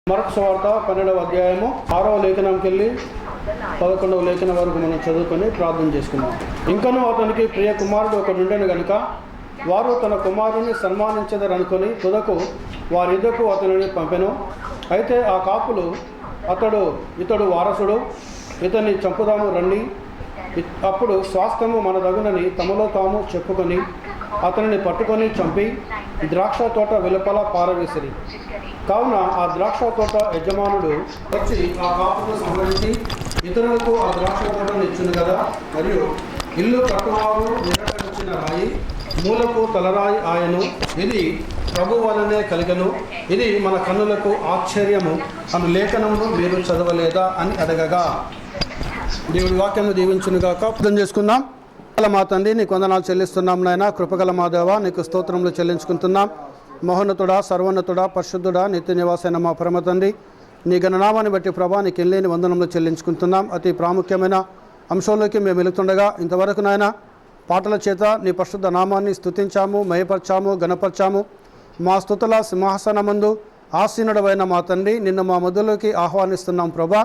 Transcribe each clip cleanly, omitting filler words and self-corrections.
Mark సువార్త 12వ అధ్యాయము 6వ లేఖనంకి వెళ్ళి 11వ లేఖనం వరకు మనం చదువుకొని ప్రార్థన చేసుకున్నాం. ఇంకనూ అతనికి ప్రియ కుమారుడు ఒకడు ఉండెను గనుక వారు తన కుమారుని సన్మానించదరనుకొని తుదకు వారిద్దకు అతనిని పంపెను. అయితే ఆ కాపులు ఇతడు వారసుడు, ఇతన్ని చంపుదాము రండి, అప్పుడు స్వాస్థ్యము మన దగునని తమలో తాము చెప్పుకొని అతనిని పట్టుకొని చంపి ద్రాక్ష తోట వెలుపల పారవేసిరి. కావున ఆ ద్రాక్ష తోట యజమానుడు వచ్చి ఆ కాపును సంహరించి ఇతరులకు ఆ ద్రాక్ష తోటను ఇచ్చును కదా, మరియు ఇల్లు కట్టువారు నిరాకరించిన రాయి మూలకు తలరాయి ఆయను, ఇది ప్రభు వలనే కలిగను, ఇది మన కన్నులకు ఆశ్చర్యము అను లేఖనమును మీరు చదవలేదా అని అడగగా, దేవుడి వాక్యము దీవించునుగాక. ప్రార్థన చేసుకుందాం. మా తండ్రి నీకు వందనాలు చెల్లిస్తున్నాం నాయన. కృపగల మా దేవ నీకు స్తోత్రములు చెల్లించుకుంటున్నాం. మహోన్నతుడా, సర్వోన్నతుడా, పరిశుద్ధుడా, నిత్య నివాసైన మా పరమ తండ్రి నీ గణనామాన్ని బట్టి ప్రభా నీకు ఎల్లేని వందనములు చెల్లించుకుంటున్నాం. అతి ప్రాముఖ్యమైన అంశంలోకి మేము వెళుతుండగా ఇంతవరకు నాయన పాటల చేత నీ పరిశుద్ధ నామాన్ని స్తుతించాము, మయపరచాము, గణపరచాము. మా స్తుతుల సింహాసనమందు ఆసీనుడవైన మా తండ్రి నిన్ను మా మొదలుకి ఆహ్వానిస్తున్నాం ప్రభా.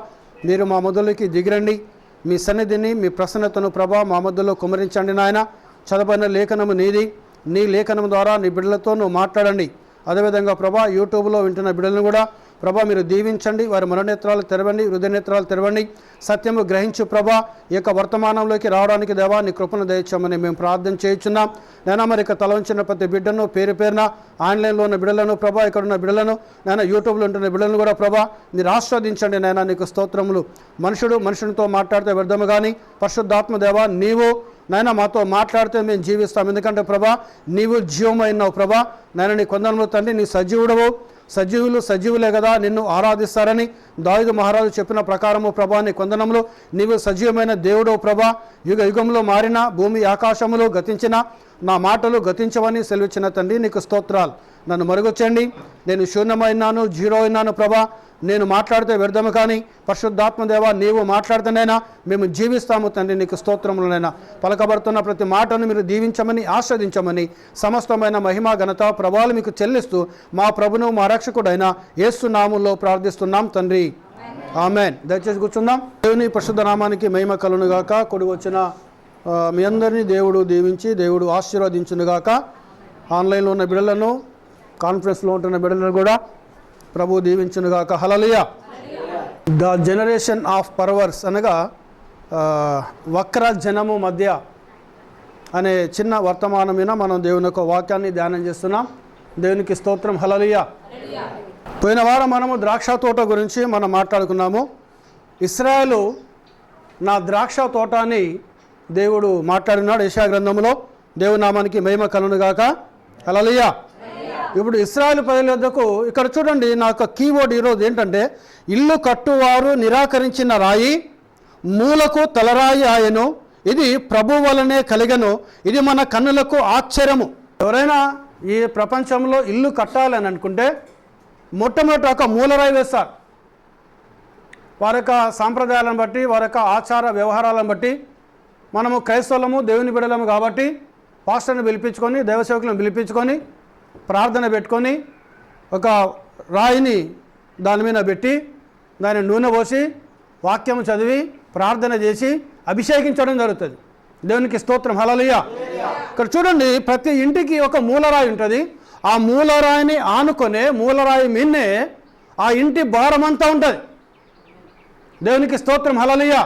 మీరు మా మొదలుకి దిగిరండి, మీ సన్నిధిని మీ ప్రసన్నతను ప్రభా మా మధ్యలో కుమరించండి నాయన. చదవబడిన లేఖనము నీది, నీ లేఖనం ద్వారా నీ బిడ్డలతో నువ్వు మాట్లాడండి. అదేవిధంగా ప్రభా యూట్యూబ్లో వింటున్న బిడ్డలను కూడా ప్రభా మీరు దీవించండి, వారి మనోనేత్రాలు తెరవండి, హృదయనేత్రాలు తెరవండి. సత్యము గ్రహించు ప్రభా ఈ యొక్క వర్తమానంలోకి రావడానికి దేవా నీ కృపను దయచేయమని మేము ప్రార్థన చేయించున్నాం. నేను మరి ఇక తల ఉంచిన ప్రతి బిడ్డను పేరు పేరున ఆన్లైన్లో ఉన్న బిడ్డలను ప్రభా, ఇక్కడ ఉన్న బిడ్డలను నేను యూట్యూబ్లో ఉంటున్న బిడ్డలను కూడా ప్రభా మీరు ఆస్వాదించండి నాయన. నీకు స్తోత్రములు. మనుషునితో మాట్లాడితే వ్యర్థము కానీ పరిశుద్ధాత్మ దేవా నీవు నాయన మాతో మాట్లాడితే మేము జీవిస్తాం. ఎందుకంటే ప్రభా నీవు జీవమైనావు ప్రభా. నాయన నీ కొందరములు తండ్రి నీ సజీవుడవు, సజీవులే కదా నిన్ను ఆరాధిస్తారని దావీదు మహారాజు చెప్పిన ప్రకారము ప్రభా నీ కొందనములు నీవు సజీవమైన దేవుడవు ప్రభా. యుగంలో మారిన భూమి ఆకాశములు గతించిన నా మాటలు గతించవని సెలవిచ్చిన తండ్రి నీకు స్తోత్రాలు. నన్ను మరుగుచ్చండి, నేను శూన్యమైనాను, జీరో అయినాను ప్రభా. నేను మాట్లాడితే వ్యర్థము కానీ పరిశుద్ధాత్మదేవా నీవు మాట్లాడితేనైనా మేము జీవిస్తాము తండ్రి. నీకు స్తోత్రములనైనా పలకబడుతున్న ప్రతి మాటను మీరు దీవించమని ఆస్వాదించమని సమస్తమైన మహిమ ఘనత ప్రభావాలు మీకు చెల్లిస్తూ మా ప్రభును మా రక్షకుడైన యేసు నామములో ప్రార్థిస్తున్నాం తండ్రి, ఆమేన్. దయచేసి కూర్చుందాం. దేవుని పరిశుద్ధ నామానికి మహిమ కలుగునుగాక. కూడి వచ్చిన మీ అందరినీ దేవుడు దీవించి దేవుడు ఆశీర్వదించునుగాక. ఆన్లైన్లో ఉన్న బిడ్డలను, కాన్ఫరెన్స్లో ఉంటున్న బిడ్డలను కూడా ప్రభు దీవించునుగాక. హల్లెలూయా. ద జనరేషన్ ఆఫ్ పర్వర్స్ అనగా వక్ర జనము మధ్య అనే చిన్న వర్తమానం మీద మనం దేవుని యొక్క వాక్యాన్ని ధ్యానం చేస్తున్నాం. దేవునికి స్తోత్రం. హల్లెలూయా. పోయిన వారం మనము ద్రాక్ష తోట గురించి మనం మాట్లాడుకున్నాము. ఇశ్రాయేలు నా ద్రాక్ష తోట అని దేవుడు మాట్లాడినాడు యెషయా గ్రంథంలో. దేవుని నామానికి మహిమ కలుగునుగాక. హల్లెలూయా. ఇప్పుడు ఇశ్రాయేలు ప్రజల వద్దకు ఇక్కడ చూడండి, నా యొక్క కీవర్డ్ ఈరోజు ఏంటంటే ఇల్లు కట్టువారు నిరాకరించిన రాయి మూలకు తలరాయి ఆయను, ఇది ప్రభు వలనే కలిగను, ఇది మన కన్నులకు ఆశ్చర్యము. ఎవరైనా ఈ ప్రపంచంలో ఇల్లు కట్టాలని అనుకుంటే మొట్టమొదటి ఒక మూలరాయి వేస్తారు. వారి యొక్క సాంప్రదాయాలను బట్టి, వారి యొక్క ఆచార వ్యవహారాలను బట్టి మనము క్రైస్తవులము, దేవుని బిడ్డలము కాబట్టి పాస్టర్ని పిలిపించుకొని, దైవసేవకులను పిలిపించుకొని ప్రార్థన పెట్టుకొని ఒక రాయిని దాని మీద పెట్టి దాని నూనె పోసి వాక్యం చదివి ప్రార్థన చేసి అభిషేకించడం జరుగుతుంది. దేవునికి స్తోత్రం. హల్లెలూయా. ఇక్కడ చూడండి, ప్రతి ఇంటికి ఒక మూలరాయి ఉంటుంది. ఆ మూలరాయిని ఆనుకొనే మూలరాయి మీన్నే ఆ ఇంటి భారమంతా ఉంటుంది. దేవునికి స్తోత్రం. హల్లెలూయా.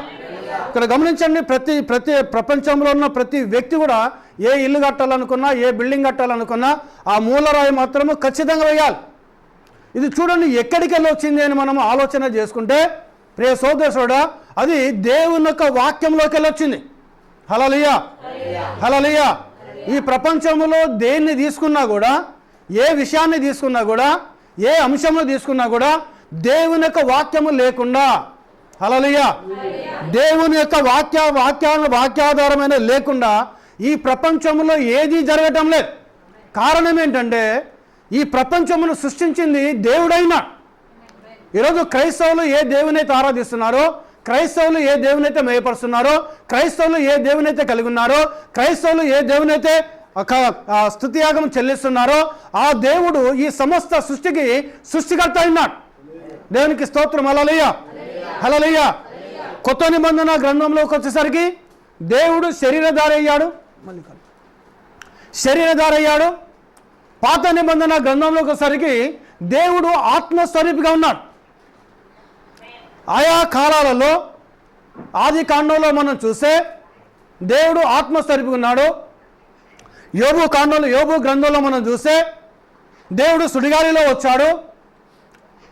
ఇక్కడ గమనించండి, ప్రతి ప్రపంచంలో ఉన్న ప్రతి వ్యక్తి కూడా ఏ ఇల్లు కట్టాలనుకున్నా, ఏ బిల్డింగ్ కట్టాలనుకున్నా ఆ మూలరాయి మాత్రము ఖచ్చితంగా వేయాలి. ఇది చూడండి ఎక్కడికి వెళ్ళి వచ్చింది అని మనం ఆలోచన చేసుకుంటే ప్రియ సోదరుడా, అది దేవుని యొక్క వాక్యంలోకి వెళ్ళొచ్చింది. హల్లెలూయా. హల్లెలూయా. ఈ ప్రపంచంలో దేన్ని తీసుకున్నా కూడా, ఏ విషయాన్ని తీసుకున్నా కూడా, ఏ అంశంలో తీసుకున్నా కూడా దేవుని యొక్క వాక్యము లేకుండా, హల్లెలూయా, దేవుని యొక్క వాక్యాధారమైన లేకుండా ఈ ప్రపంచంలో ఏది జరగటం లేదు. కారణం ఏంటంటే ఈ ప్రపంచమును సృష్టించింది దేవుడైనా. ఈరోజు క్రైస్తవులు ఏ దేవునైతే ఆరాధిస్తున్నారో, క్రైస్తవులు ఏ దేవునైతే మేయపరుస్తున్నారో, క్రైస్తవులు ఏ దేవునైతే కలిగి ఉన్నారో, క్రైస్తవులు ఏ దేవునైతే స్తుతియాగం చెల్లిస్తున్నారో ఆ దేవుడు ఈ సమస్త సృష్టికి సృష్టికర్త అయినాడు. దేవునికి స్తోత్రం. హల్లెలూయా, హల్లెలూయా. కొత్త నిబంధన గ్రంథంలోకి వచ్చేసరికి దేవుడు శరీరధారయ్యాడు. శరీరధారయ్యాడు. పాత నిబంధన గ్రంథంలోకి వచ్చేసరికి దేవుడు ఆత్మస్వరూపిగా ఉన్నాడు. ఆయా కాలాలలో ఆది కాండంలో మనం చూస్తే దేవుడు ఆత్మస్వరూపిగా ఉన్నాడు. యోబు గ్రంథంలో మనం చూస్తే దేవుడు సుడిగాలిలో వచ్చాడు.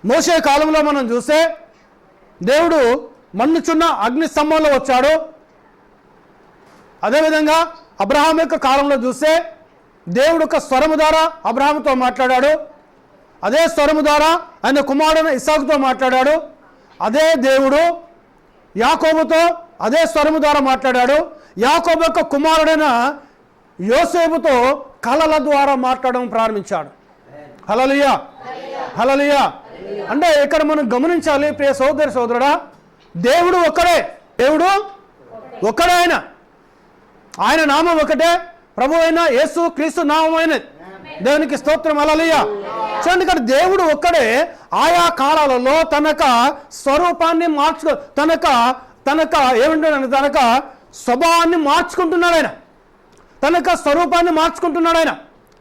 మోషే కాలంలో మనం చూస్తే దేవుడు మండుచున్న అగ్ని స్తంభంలో వచ్చాడు. అదేవిధంగా అబ్రహాం యొక్క కాలంలో చూస్తే దేవుడు ఒక స్వరము ద్వారా అబ్రహాముతో మాట్లాడాడు. అదే స్వరము ద్వారా ఆయన కుమారుడైన ఇస్సాకుతో మాట్లాడాడు. అదే దేవుడు యాకోబుతో అదే స్వరము ద్వారా మాట్లాడాడు. యాకోబు యొక్క కుమారుడైన యోసేపుతో కలల ద్వారా మాట్లాడడం ప్రారంభించాడు. హల్లెలూయా, హల్లెలూయా. అంటే ఇక్కడ మనం గమనించాలి ప్రియ సోదరి సోదరుడా, దేవుడు ఒక్కడే. దేవుడు ఒక్కడే. ఆయన నామం ఒకటే, ప్రభు అయిన యేసు క్రీస్తు నామమైనది. దేవునికి స్తోత్రం. హల్లెలూయా. చూడండి, ఇక్కడ దేవుడు ఒక్కడే ఆయా కాలాలలో తనక స్వరూపాన్ని ఏమంటాడు, తనక స్వభావాన్ని మార్చుకుంటున్నాడు. తనక స్వరూపాన్ని మార్చుకుంటున్నాడు.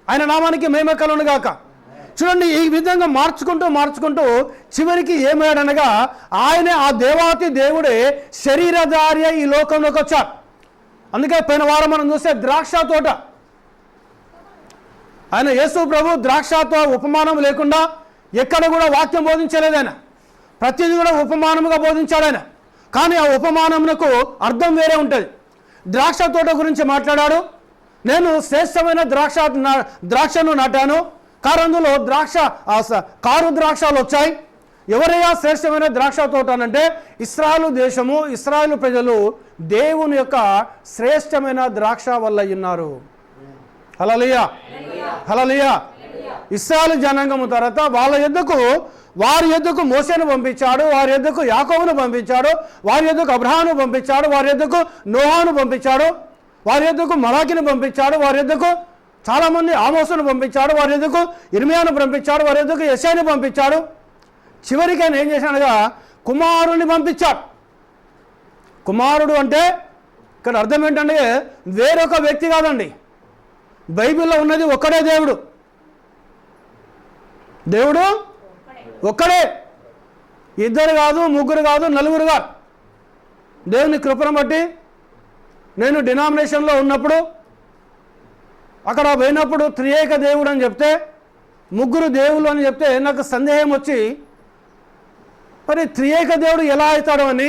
ఆయన నామానికి మహిమ కలుగును గాక. చూడండి, ఈ విధంగా మార్చుకుంటూ చివరికి ఏమయ్యాడనగా ఆయనే ఆ దేవాతి దేవుడే శరీరధారి ఈ లోకంలోకి వచ్చాడు. అందుకే పోయిన వారం మనం చూస్తే ద్రాక్ష తోట, ఆయన యేసు ప్రభు ద్రాక్షతో ఉపమానం లేకుండా ఎక్కడ కూడా వాక్యం బోధించలేదు. ఆయన ప్రతిదీ కూడా ఉపమానముగా బోధించాడు ఆయన. కానీ ఆ ఉపమానమునకు అర్థం వేరే ఉంటుంది. ద్రాక్ష తోట గురించి మాట్లాడాడు. నేను శ్రేష్టమైన ద్రాక్షను నాటాను, అందులో కారు ద్రాక్షలు వచ్చాయి. ఎవరయ్యా శ్రేష్టమైన ద్రాక్ష తోట అంటే ఇశ్రాయేలు దేశము, ఇశ్రాయేలు ప్రజలు దేవుని యొక్క శ్రేష్టమైన ద్రాక్ష వల్ల ఉన్నారు. హల్లెలూయా, హల్లెలూయా. ఇశ్రాయేలు జనాంగము తర్వాత వారి యొద్దకు మోషేను పంపించాడు, వారి యొద్దకు యాకోబును పంపించాడు, వారి యొద్దకు అబ్రహామును పంపించాడు, వారి యొద్దకు నోహాను పంపించాడు, వారి యొద్దకు మలాకిని పంపించాడు, వారి యొద్దకు చాలామంది ఆమోసును పంపించాడు, వారి యొద్దకు ఇర్మియాను పంపించాడు, వారి యొద్దకు యెషయాను పంపించాడు. చివరికి ఆయన ఏం చేశాడుగా కుమారుని పంపించాడు. కుమారుడు అంటే ఇక్కడ అర్థం ఏంటంటే వేరొక వ్యక్తి కాదండి. బైబిల్లో ఉన్నది ఒక్కడే దేవుడు. దేవుడు ఒక్కడే, ఇద్దరు కాదు, ముగ్గురు కాదు, నలుగురు కాదు. దేవుని కృపను బట్టి నేను డినామినేషన్లో ఉన్నప్పుడు అక్కడ పోయినప్పుడు త్రియేక దేవుడు అని చెప్తే, ముగ్గురు దేవుళ్ళు అని చెప్తే నాకు సందేహం వచ్చి, మరి త్రియేక దేవుడు ఎలా అవుతాడు అని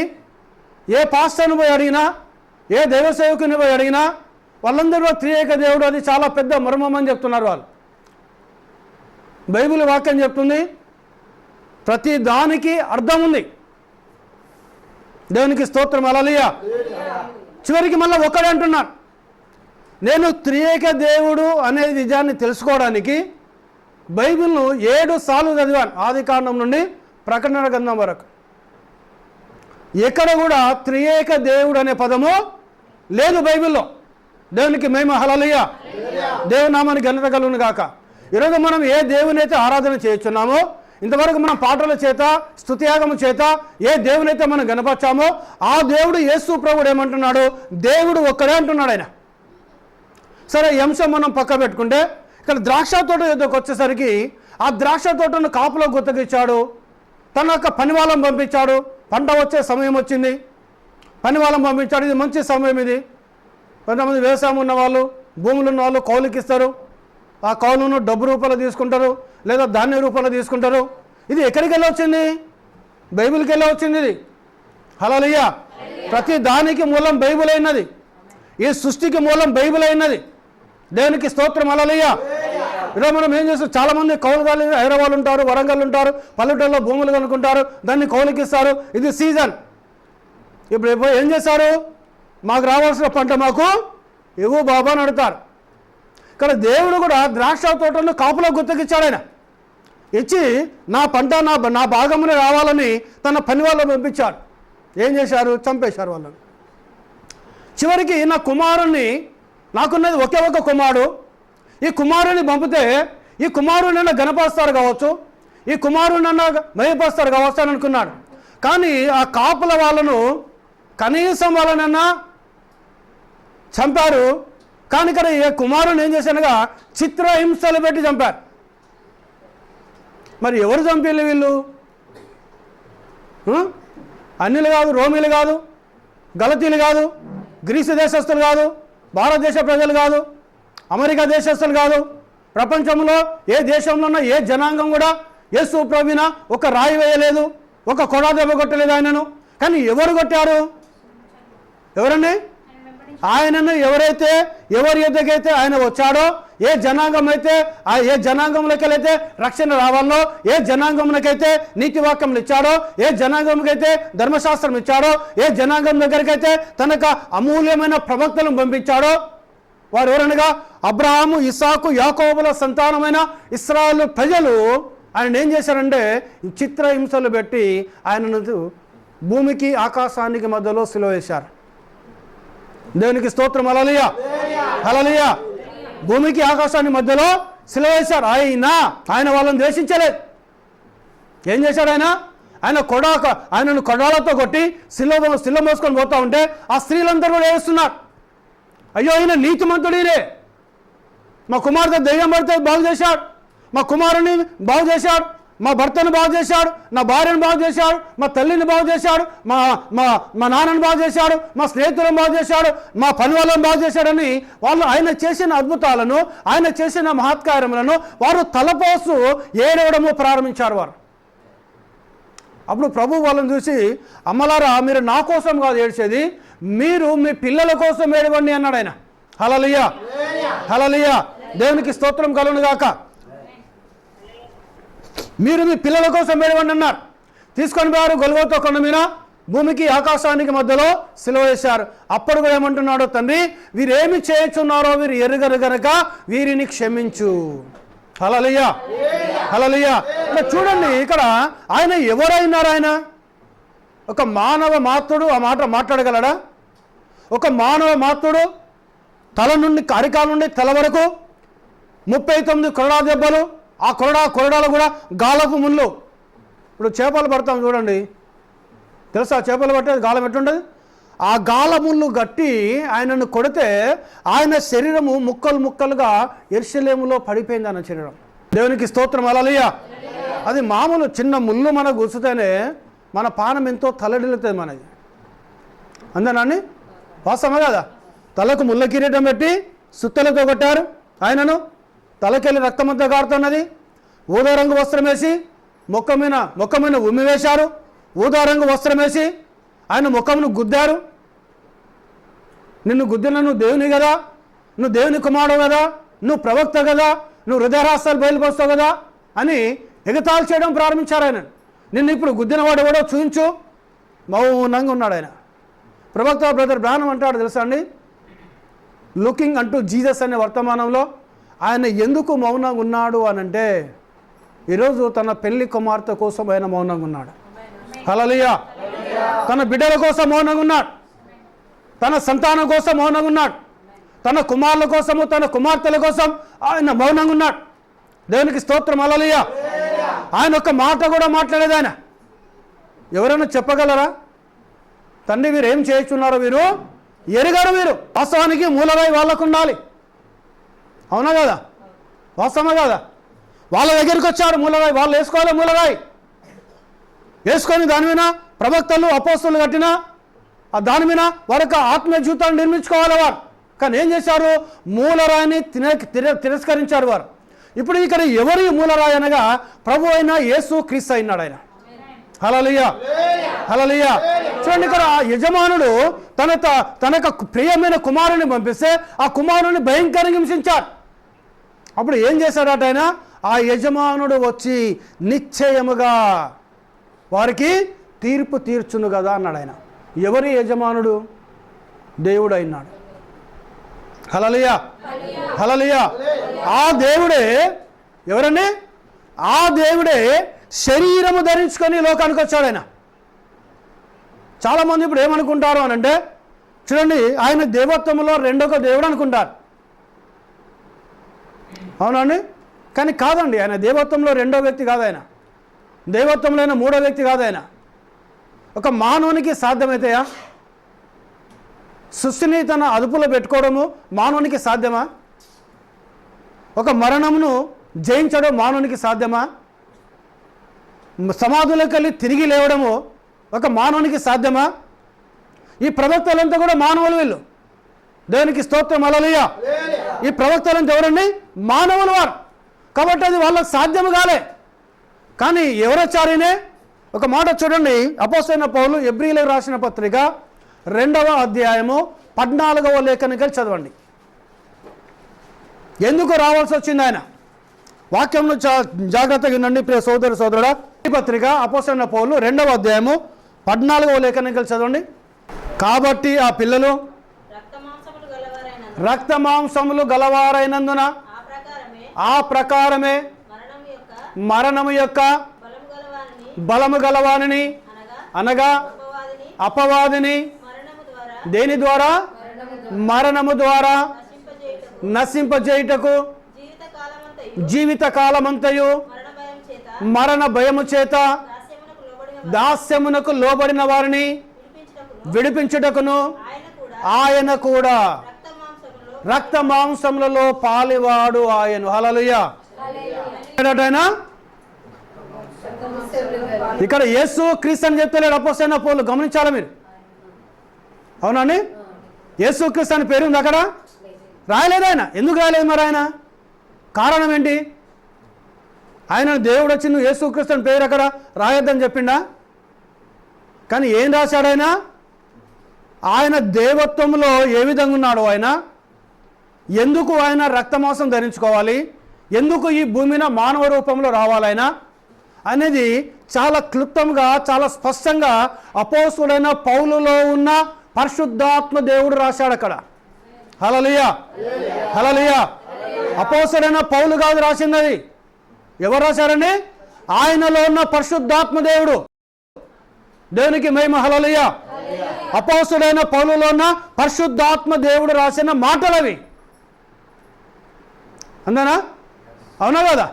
ఏ పాస్టర్ని పోయి అడిగినా, ఏ దైవ సేవకుని పోయి అడిగినా వాళ్ళందరూ త్రియేక దేవుడు అది చాలా పెద్ద మర్మం అని చెప్తున్నారు వాళ్ళు. బైబిల్ వాక్యం చెప్తుంది ప్రతి దానికి అర్థం ఉంది. దేవునికి స్తోత్రం. హల్లెలూయా. చివరికి మళ్ళీ ఒక్కడే అంటున్నారు. నేను త్రియేక దేవుడు అనే నిజాన్ని తెలుసుకోవడానికి బైబిల్ను 7 సార్లు చదివాను, ఆది కాండం నుండి ప్రకటన గ్రంథం వరకు. ఎక్కడ కూడా త్రియేక దేవుడు అనే పదము లేదు బైబిల్లో. దేవునికి మహిమ. హల్లెలూయా. దేవుని నామానికి ఘనత కలుగును గాక. ఈరోజు మనం ఏ దేవుని అయితే ఆరాధన చేస్తున్నామో, ఇంతవరకు మనం పాటల చేత స్తుతియాగము చేత ఏ దేవునైతే మనం గణపరిచామో ఆ దేవుడు యేసు ప్రభుడు ఏమంటున్నాడు, దేవుడు ఒక్కడే అంటున్నాడు ఆయన. సరే, ఈ అంశం మనం పక్క పెట్టుకుంటే ఇక్కడ ద్రాక్ష తోట యొద్దకు వచ్చేసరికి ఆ ద్రాక్ష తోటను కాపులో గుత్తగిచ్చాడు. తన యొక్క పనివాళ్ళం పంపించాడు. పంట వచ్చే సమయం వచ్చింది, పనివాళ్ళం పంపించాడు. ఇది మంచి సమయం. ఇది కొంతమంది వ్యవసాయం ఉన్న వాళ్ళు, భూములు ఉన్న వాళ్ళు కౌలుకి ఇస్తారు. ఆ కౌలును డబ్బు రూపాయలు తీసుకుంటారు, లేదా ధాన్య రూపాయలు తీసుకుంటారు. ఇది ఎక్కడికి వెళ్ళి వచ్చింది? బైబిల్కి వెళ్ళి వచ్చింది ఇది. హల్లెలూయా. ప్రతి దానికి మూలం బైబిల్ అయినది. ఈ సృష్టికి మూలం బైబిల్ అయినది. దేవునికి స్తోత్రం. హల్లెలూయా. ఈరోజు మనం ఏం చేస్తాం, చాలామంది కౌలుదారులు హైదరాబాద్ ఉంటారు, వరంగల్ ఉంటారు, పల్లెటూరులో భూములు కనుక్కుంటారు, దాన్ని కౌలుకిస్తారు. ఇది సీజన్. ఇప్పుడు ఏం చేస్తారు, మాకు రావాల్సిన పంట మాకు ఇవ్వు బాబా అని అడుగుతారు. ఇక్కడ దేవుడు కూడా ద్రాక్ష తోటను కాపులో గుర్తుకిచ్చాడు. ఆయన ఇచ్చి నా పంట నా భాగమునే రావాలని తన పని వాళ్ళని పంపించాడు. ఏం చేశారు? చంపేశారు వాళ్ళని. చివరికి నా కుమారుణ్ణి, నాకున్నది ఒకే ఒక కుమారుడు, ఈ కుమారుని పంపితే ఈ కుమారుని గణపరుస్తారు కావచ్చు, ఈ కుమారుడినన్నా మహిమపరుస్తారుగా వస్తాననుకున్నాడు. కానీ ఆ కాపుల వాళ్ళను కనీసం వాళ్ళనన్నా చంపారు. కానీ ఇక్కడ ఈ కుమారుని ఏం చేశానుగా చిత్రహింసలు పెట్టి చంపారు. మరి ఎవరు చంపేళ్ళు వీళ్ళు? అన్యులు కాదు, రోమిలు కాదు, గలతీలు కాదు, గ్రీసు దేశస్తులు కాదు, భారతదేశ ప్రజలు కాదు, అమెరికా దేశస్తులు కాదు. ప్రపంచంలో ఏ దేశంలో ఉన్న ఏ జనాంగం కూడా యేసు ప్రభువున ఒక రాయి వేయలేదు, ఒక కొడా దెబ్బ కొట్టలేదు ఆయనను. కానీ ఎవరు కొట్టారు? ఎవరండి? ఆయనను ఎవరి ఎద్దకైతే ఆయన వచ్చాడో, ఏ జనాంగం అయితే ఏ జనాంగంలోకెళ్ళైతే రక్షణ రావాలో, ఏ జనాంగంలోకైతే నీతి వాక్యములు ఇచ్చాడో, ఏ జనాంగంకైతే ధర్మశాస్త్రం ఇచ్చాడో, ఏ జనాంగం దగ్గరికైతే తనకు అమూల్యమైన ప్రవక్తలను పంపించాడో వారు ఎవరనగా అబ్రహాము, ఇస్సాకు, యాకోబుల సంతానమైన ఇశ్రాయేలు ప్రజలు ఆయన ఏం చేశారంటే చిత్రహింసలు పెట్టి ఆయనను భూమికి ఆకాశానికి మధ్యలో సిలువ వేశారు. దేవునికి స్తోత్రం. హల్లెలూయా, హల్లెలూయా. భూమికి ఆకాశాన్ని మధ్యలో సిలువ వేశారు. ఆయన వాళ్ళని ద్వేషించలేదు. ఏం చేశాడు ఆయనను కొడాలతో కొట్టి సిలువ మోసుకొని పోతా ఉంటే ఆ స్త్రీలందరూ కూడా ఏడుస్తున్నారు. అయ్యో ఈయన నీతిమంతుడినే, మా కుమార్తె దెయ్యం పడితే బాగు చేశాడు, మా కుమారుని బాగు చేశాడు, మా భర్తను బాగు చేశాడు, నా భార్యను బాగు చేశాడు, మా తల్లిని బాగు చేశాడు, మా మా మా నాన్నను బాగు చేశాడు, మా స్నేహితులను బాగు చేశాడు, మా పని వాళ్ళని బాగు చేశాడని వాళ్ళు ఆయన చేసిన అద్భుతాలను, ఆయన చేసిన మహత్కార్యములను వారు తలపోసు ఏడవడము ప్రారంభించారు వారు. అప్పుడు ప్రభు వాళ్ళని చూసి, అమ్మలారా మీరు నా కోసం కాదు ఏడ్చేది, మీరు మీ పిల్లల కోసం ఏడవండి అన్నాడు ఆయన. హల్లెలూయా, హల్లెలూయా. దేవునికి స్తోత్రం కలుగును గాక. మీరు మీ పిల్లల కోసం ఏడవండి అన్నారు. తీసుకొని పోయారు గొల్గొతా కొండ మీద, భూమికి ఆకాశానికి మధ్యలో సిలువ వేశారు. అప్పుడు కూడా ఏమంటున్నాడో, తండ్రి వీరేమి చేయుచున్నారో వీరు ఎరుగరు గనక వీరిని క్షమించు. హల్లెలూయా, హల్లెలూయా. చూడండి ఇక్కడ ఆయన ఎవరైనారు? ఆయన ఒక మానవ మాత్రుడు. ఆ మాట మాట్లాడగలడా? ఒక మానవ మాత్రుడు తల నుండి అరికాల నుండి తల వరకు 39 కొరడా దెబ్బలు, ఆ కొరడాలు కూడా గాలపు ముళ్ళు. ఇప్పుడు చేపలు పడతాం చూడండి, తెలుసా చేపలు పట్టేది గాలం ఎట్లుంటుంది? ఆ గాల ముళ్ళు గట్టి ఆయనను కొడితే ఆయన శరీరము ముక్కలు ముక్కలుగా యెరూషలేములో పడిపోయింది ఆయన శరీరం. దేవునికి స్తోత్రం. హల్లెలూయా. అది మామూలు చిన్న ముళ్ళు మనకు గుర్తుతేనే మన పానం ఎంతో తలడిల్లుతుంది మనది. అంతేనాన్ని వాస్తవమే కదా? తలకు ముళ్ళ కిరీటం పెట్టి సుత్తలతో కొట్టారు ఆయనను, తలకెళ్ళి రక్తమంతా కారుతున్నది. ఊదా రంగు వస్త్రం వేసి ముఖం మీద ఉమ్మి వేశారు. ఊదా రంగు వస్త్రం వేసి ఆయన ముఖమును గుద్దారు. నిన్ను గుద్దిన నువ్వు దేవుని కదా, నువ్వు దేవుని కుమారుడు కదా, నువ్వు ప్రవక్త కదా, నువ్వు హృదయరహస్యాలు బయలుపరుస్తావు కదా అని ఎగతాళి చేయడం ప్రారంభించారు ఆయన. నిన్ను ఇప్పుడు గుద్దినవాడు ఎవడో చూయించు. మౌనంగా ఉన్నాడు ఆయన. ప్రవక్త బ్రదర్ బ్రాహ్మణం అంటాడు తెలుసా అండి, లుకింగ్ అంటూ జీసస్ అనే వర్తమానంలో ఆయన ఎందుకు మౌనంగా ఉన్నాడు అనంటే, ఈరోజు తన పెళ్లి కుమార్తె కోసం ఆయన మౌనంగా ఉన్నాడు. హల్లెలూయా. తన బిడ్డల కోసం మౌనంగా ఉన్నాడు, తన సంతానం కోసం మౌనంగా ఉన్నాడు, తన కుమారుల కోసము తన కుమార్తెల కోసం ఆయన మౌనంగా ఉన్నాడు. దేవునికి స్తోత్రం. హల్లెలూయా. ఆయన ఒక్క మాట కూడా మాట్లాడేది ఆయన. ఎవరైనా చెప్పగలరా? తండ్రి వీరు ఏం చేస్తున్నారో వీరు ఎరుగరు. వీరు వాస్తవానికి మూలరాయి వాళ్ళకు ఉండాలి. అవునా కదా? వాస్తవమే కదా? వాళ్ళ దగ్గరికి వచ్చారు మూలరాయి, వాళ్ళు వేసుకోవాలి మూలరాయి. వేసుకొని దాని మీద ప్రవక్తలు అపోస్తలు కట్టిన దాని మీద వారికి ఆత్మీయ జీవితాన్ని నిర్మించుకోవాలి వారు. కానీ ఏం చేశారు? మూలరాయిని తిరస్కరించారు వారు. ఇప్పుడు ఇక్కడ ఎవరి మూలరాయి అనగా ప్రభు అయిన యేసు క్రీస్తు అయినాడు ఆయన. హల్లెలూయా, హల్లెలూయా. చూడండి ఇక్కడ యజమానుడు తనకు ప్రియమైన కుమారుని పంపిస్తే ఆ కుమారుని భయంకరంగా హింసించారు. అప్పుడు ఏం చేశాడట ఆయన? ఆ యజమానుడు వచ్చి నిశ్చయముగా వారికి తీర్పు తీర్చును కదా అన్నాడు ఆయన. ఎవరి యజమానుడు? దేవుడు అయినాడు. హల్లెలూయా, హల్లెలూయా. ఆ దేవుడే ఎవరండి? ఆ దేవుడే శరీరము ధరించుకొని లోకానికి వచ్చాడు ఆయన. చాలామంది ఇప్పుడు ఏమనుకుంటారు అని అంటే, చూడండి ఆయన దేవత్వంలో రెండొక దేవుడు అనుకుంటారు. అవునండి? కానీ కాదండి, ఆయన దేవత్వంలో రెండో వ్యక్తి కాదు ఆయన. దైవత్వంలో మూడో వ్యక్తి కాదు ఆయన. ఒక మానవునికి సాధ్యమవుతాయా? సృష్టిని తన అదుపులో పెట్టుకోవడము మానవునికి సాధ్యమా? ఒక మరణమును జయించడం మానవునికి సాధ్యమా? సమాధులకు వెళ్ళి తిరిగి లేవడము ఒక మానవునికి సాధ్యమా? ఈ ప్రవక్తలంతా కూడా మానవులు, వీళ్ళు. దేవునికి స్తోత్రం, హల్లెలూయా. ఈ ప్రవక్తలంతా ఎవరండి? మానవులు వారు. కాబట్టి అది వాళ్ళకి సాధ్యం కాలే. కానీ ఎవరొచ్చారనే ఒక మాట చూడండి. అపోస్తలుడైన పౌలు హెబ్రీయులకు రాసిన పత్రిక 2వ అధ్యాయము 14వ లేఖనకి చదవండి. ఎందుకు రావాల్సి వచ్చింది ఆయన? వాక్యంను జాగ్రత్తగా వినండి ప్రియ సోదరుడా. ఈ పత్రిక అపోస్తలుడైన పౌలు 2వ అధ్యాయము 14వ లేఖనకి చదవండి. కాబట్టి ఆ పిల్లలు రక్త మాంసములు గలవారైనందున ఆ ప్రకారమే మరణము యొక్క బలము గలవానిని అనగా అపవాదిని దేని ద్వారా? మరణము ద్వారా నశింపజేయుటకు జీవిత కాలమంతయు మరణ భయము చేత దాస్యమునకు లోబడిన వారిని విడిపించుటకును ఆయన కూడా రక్త మాంసములలో పాలివాడు ఆయన. హల్లెలూయా. ఇక్కడ యేసు క్రీస్తు అని చెప్తలేడు అపోస్తలుడైన పౌలు. గమనించాలా మీరు? అవునండి. యేసు క్రీస్తు అని పేరు ఉంది అక్కడ? రాయలేదు ఆయన. ఎందుకు రాయలేదు మరి ఆయన? కారణం ఏంటి? ఆయన దేవుడు వచ్చి నువ్వు యేసు క్రీస్తు అని పేరు అక్కడ రాయొద్దని చెప్పిండా? కానీ ఏం రాశాడు ఆయన? ఆయన దేవత్వంలో ఏ విధంగా ఉన్నాడు ఆయన? ఎందుకు ఆయన రక్తమాంసం ధరించుకోవాలి? ఎందుకు ఈ భూమిన మానవ రూపంలో రావాలైన అనేది చాలా క్లుప్తంగా, చాలా స్పష్టంగా అపోస్తలుడైన పౌలులో ఉన్న పరిశుద్ధాత్మ దేవుడు రాశాడు అక్కడ. హల్లెలూయా, హల్లెలూయా. అపోస్తలుడైన పౌలు కాదు రాసింది అది. ఎవరు రాశారండి? ఆయనలో ఉన్న పరిశుద్ధాత్మ దేవుడు. దేవునికి మహిమ. హల్లెలూయా. అపోస్తలుడైన పౌలులో ఉన్న పరిశుద్ధాత్మ దేవుడు రాసిన మాటలు అవి. అంతేనా? అవునా కదా?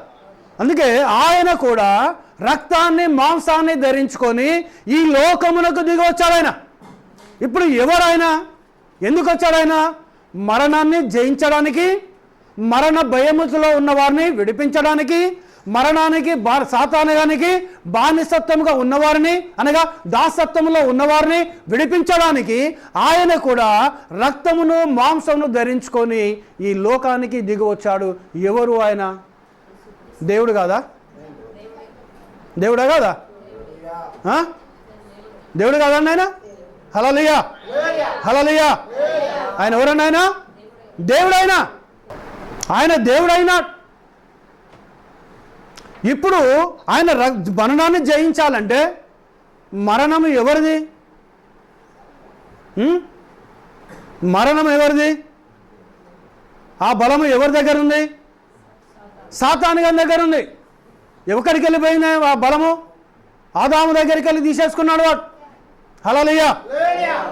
అందుకే ఆయన కూడా రక్తాన్ని మాంసాన్ని ధరించుకొని ఈ లోకమునకు దిగి వచ్చాడాయన. ఇప్పుడు ఎవరైనా ఎందుకు వచ్చాడాయన? మరణాన్ని జయించడానికి, మరణ భయములో ఉన్న వారిని విడిపించడానికి, మరణానికి సాతానుగానికి బానిసత్వముగా ఉన్నవారిని అనగా దాసత్వములో ఉన్నవారిని విడిపించడానికి ఆయన కూడా రక్తమును మాంసమును ధరించుకొని ఈ లోకానికి దిగి వచ్చాడు. ఎవరు ఆయన? దేవుడు కాదా? దేవుడా కాదా? దేవుడు కాదండి ఆయన? హల్లెలూయా, హల్లెలూయా. ఆయన ఎవరన్నా? ఆయన దేవుడైనా, ఆయన దేవుడైనా. ఇప్పుడు ఆయన మరణాన్ని జయించాలంటే మరణం ఎవరిది? మరణం ఎవరిది? ఆ బలము ఎవరి దగ్గర ఉంది? సాతాను గారి దగ్గర ఉంది. ఎవరికి వెళ్ళిపోయింది ఆ బలము? ఆదాము దగ్గరికి వెళ్ళి తీసేసుకున్నాడు వాడు. హల్లెలూయా,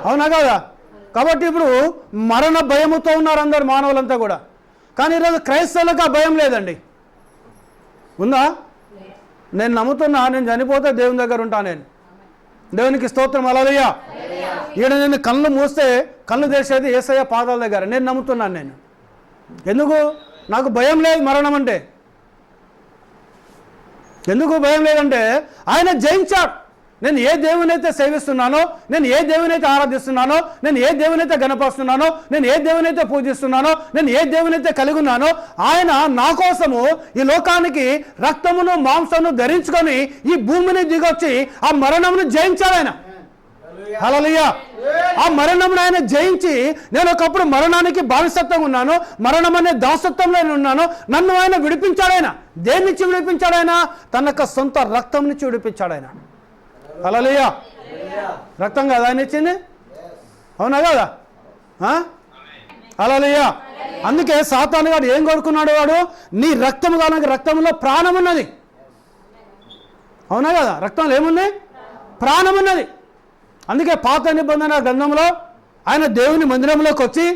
అవునా కదా? కాబట్టి ఇప్పుడు మరణ భయముతో ఉన్నారు అందరు మానవులంతా కూడా. కానీ ఈరోజు క్రైస్తవులకు ఆ భయం లేదండి. ఉందా? నేను నమ్ముతున్నా, నేను చనిపోతే దేవుని దగ్గర ఉంటాను నేను. దేవునికి స్తోత్రం, హల్లెలూయా. ఈడ నేను కళ్ళు మూస్తే కళ్ళు తెరిచేది యేసయ్య పాదాల దగ్గర. నేను నమ్ముతున్నాను. నేను ఎందుకు? నాకు భయం లేదు మరణం అంటే. ఎందుకు భయం లేదంటే ఆయన జయించాడు. నేను ఏ దేవుని అయితే సేవిస్తున్నానో, నేను ఏ దేవుని అయితే ఆరాధిస్తున్నానో, నేను ఏ దేవుని అయితే గణపరుస్తున్నానో, నేను ఏ దేవుని అయితే పూజిస్తున్నానో, నేను ఏ దేవుని అయితే కలిగి ఉన్నానో ఆయన నా కోసము ఈ లోకానికి రక్తమును మాంసమును ధరించుకొని ఈ భూమిని దిగొచ్చి ఆ మరణమును జయించాడు ఆయన. హల్లెలూయా. ఆ మరణమును ఆయన జయించి, నేను ఒకప్పుడు మరణానికి బానిసత్వంగా ఉన్నాను, మరణం అనే దాసత్వంలో ఉన్నాను, నన్ను ఆయన విడిపించాడు. ఆయన దేని నుంచి విడిపించాడు? ఆయన తన యొక్క సొంత రక్తం నుంచి విడిపించాడు ఆయన. హల్లెలూయా. రక్తం కదా ఆయన ఇచ్చింది? అవునా కదా? హల్లెలూయా. అందుకే సాతాను గారు ఏం కోరుకున్నాడు? వాడు నీ రక్తము కాదు, రక్తంలో ప్రాణం ఉన్నది. అవునా కదా? రక్తంలో ఏముంది? ప్రాణం ఉన్నది. అందుకే పాత నిబంధన గ్రంథంలో ఆయన దేవుని మందిరంలోకి వచ్చి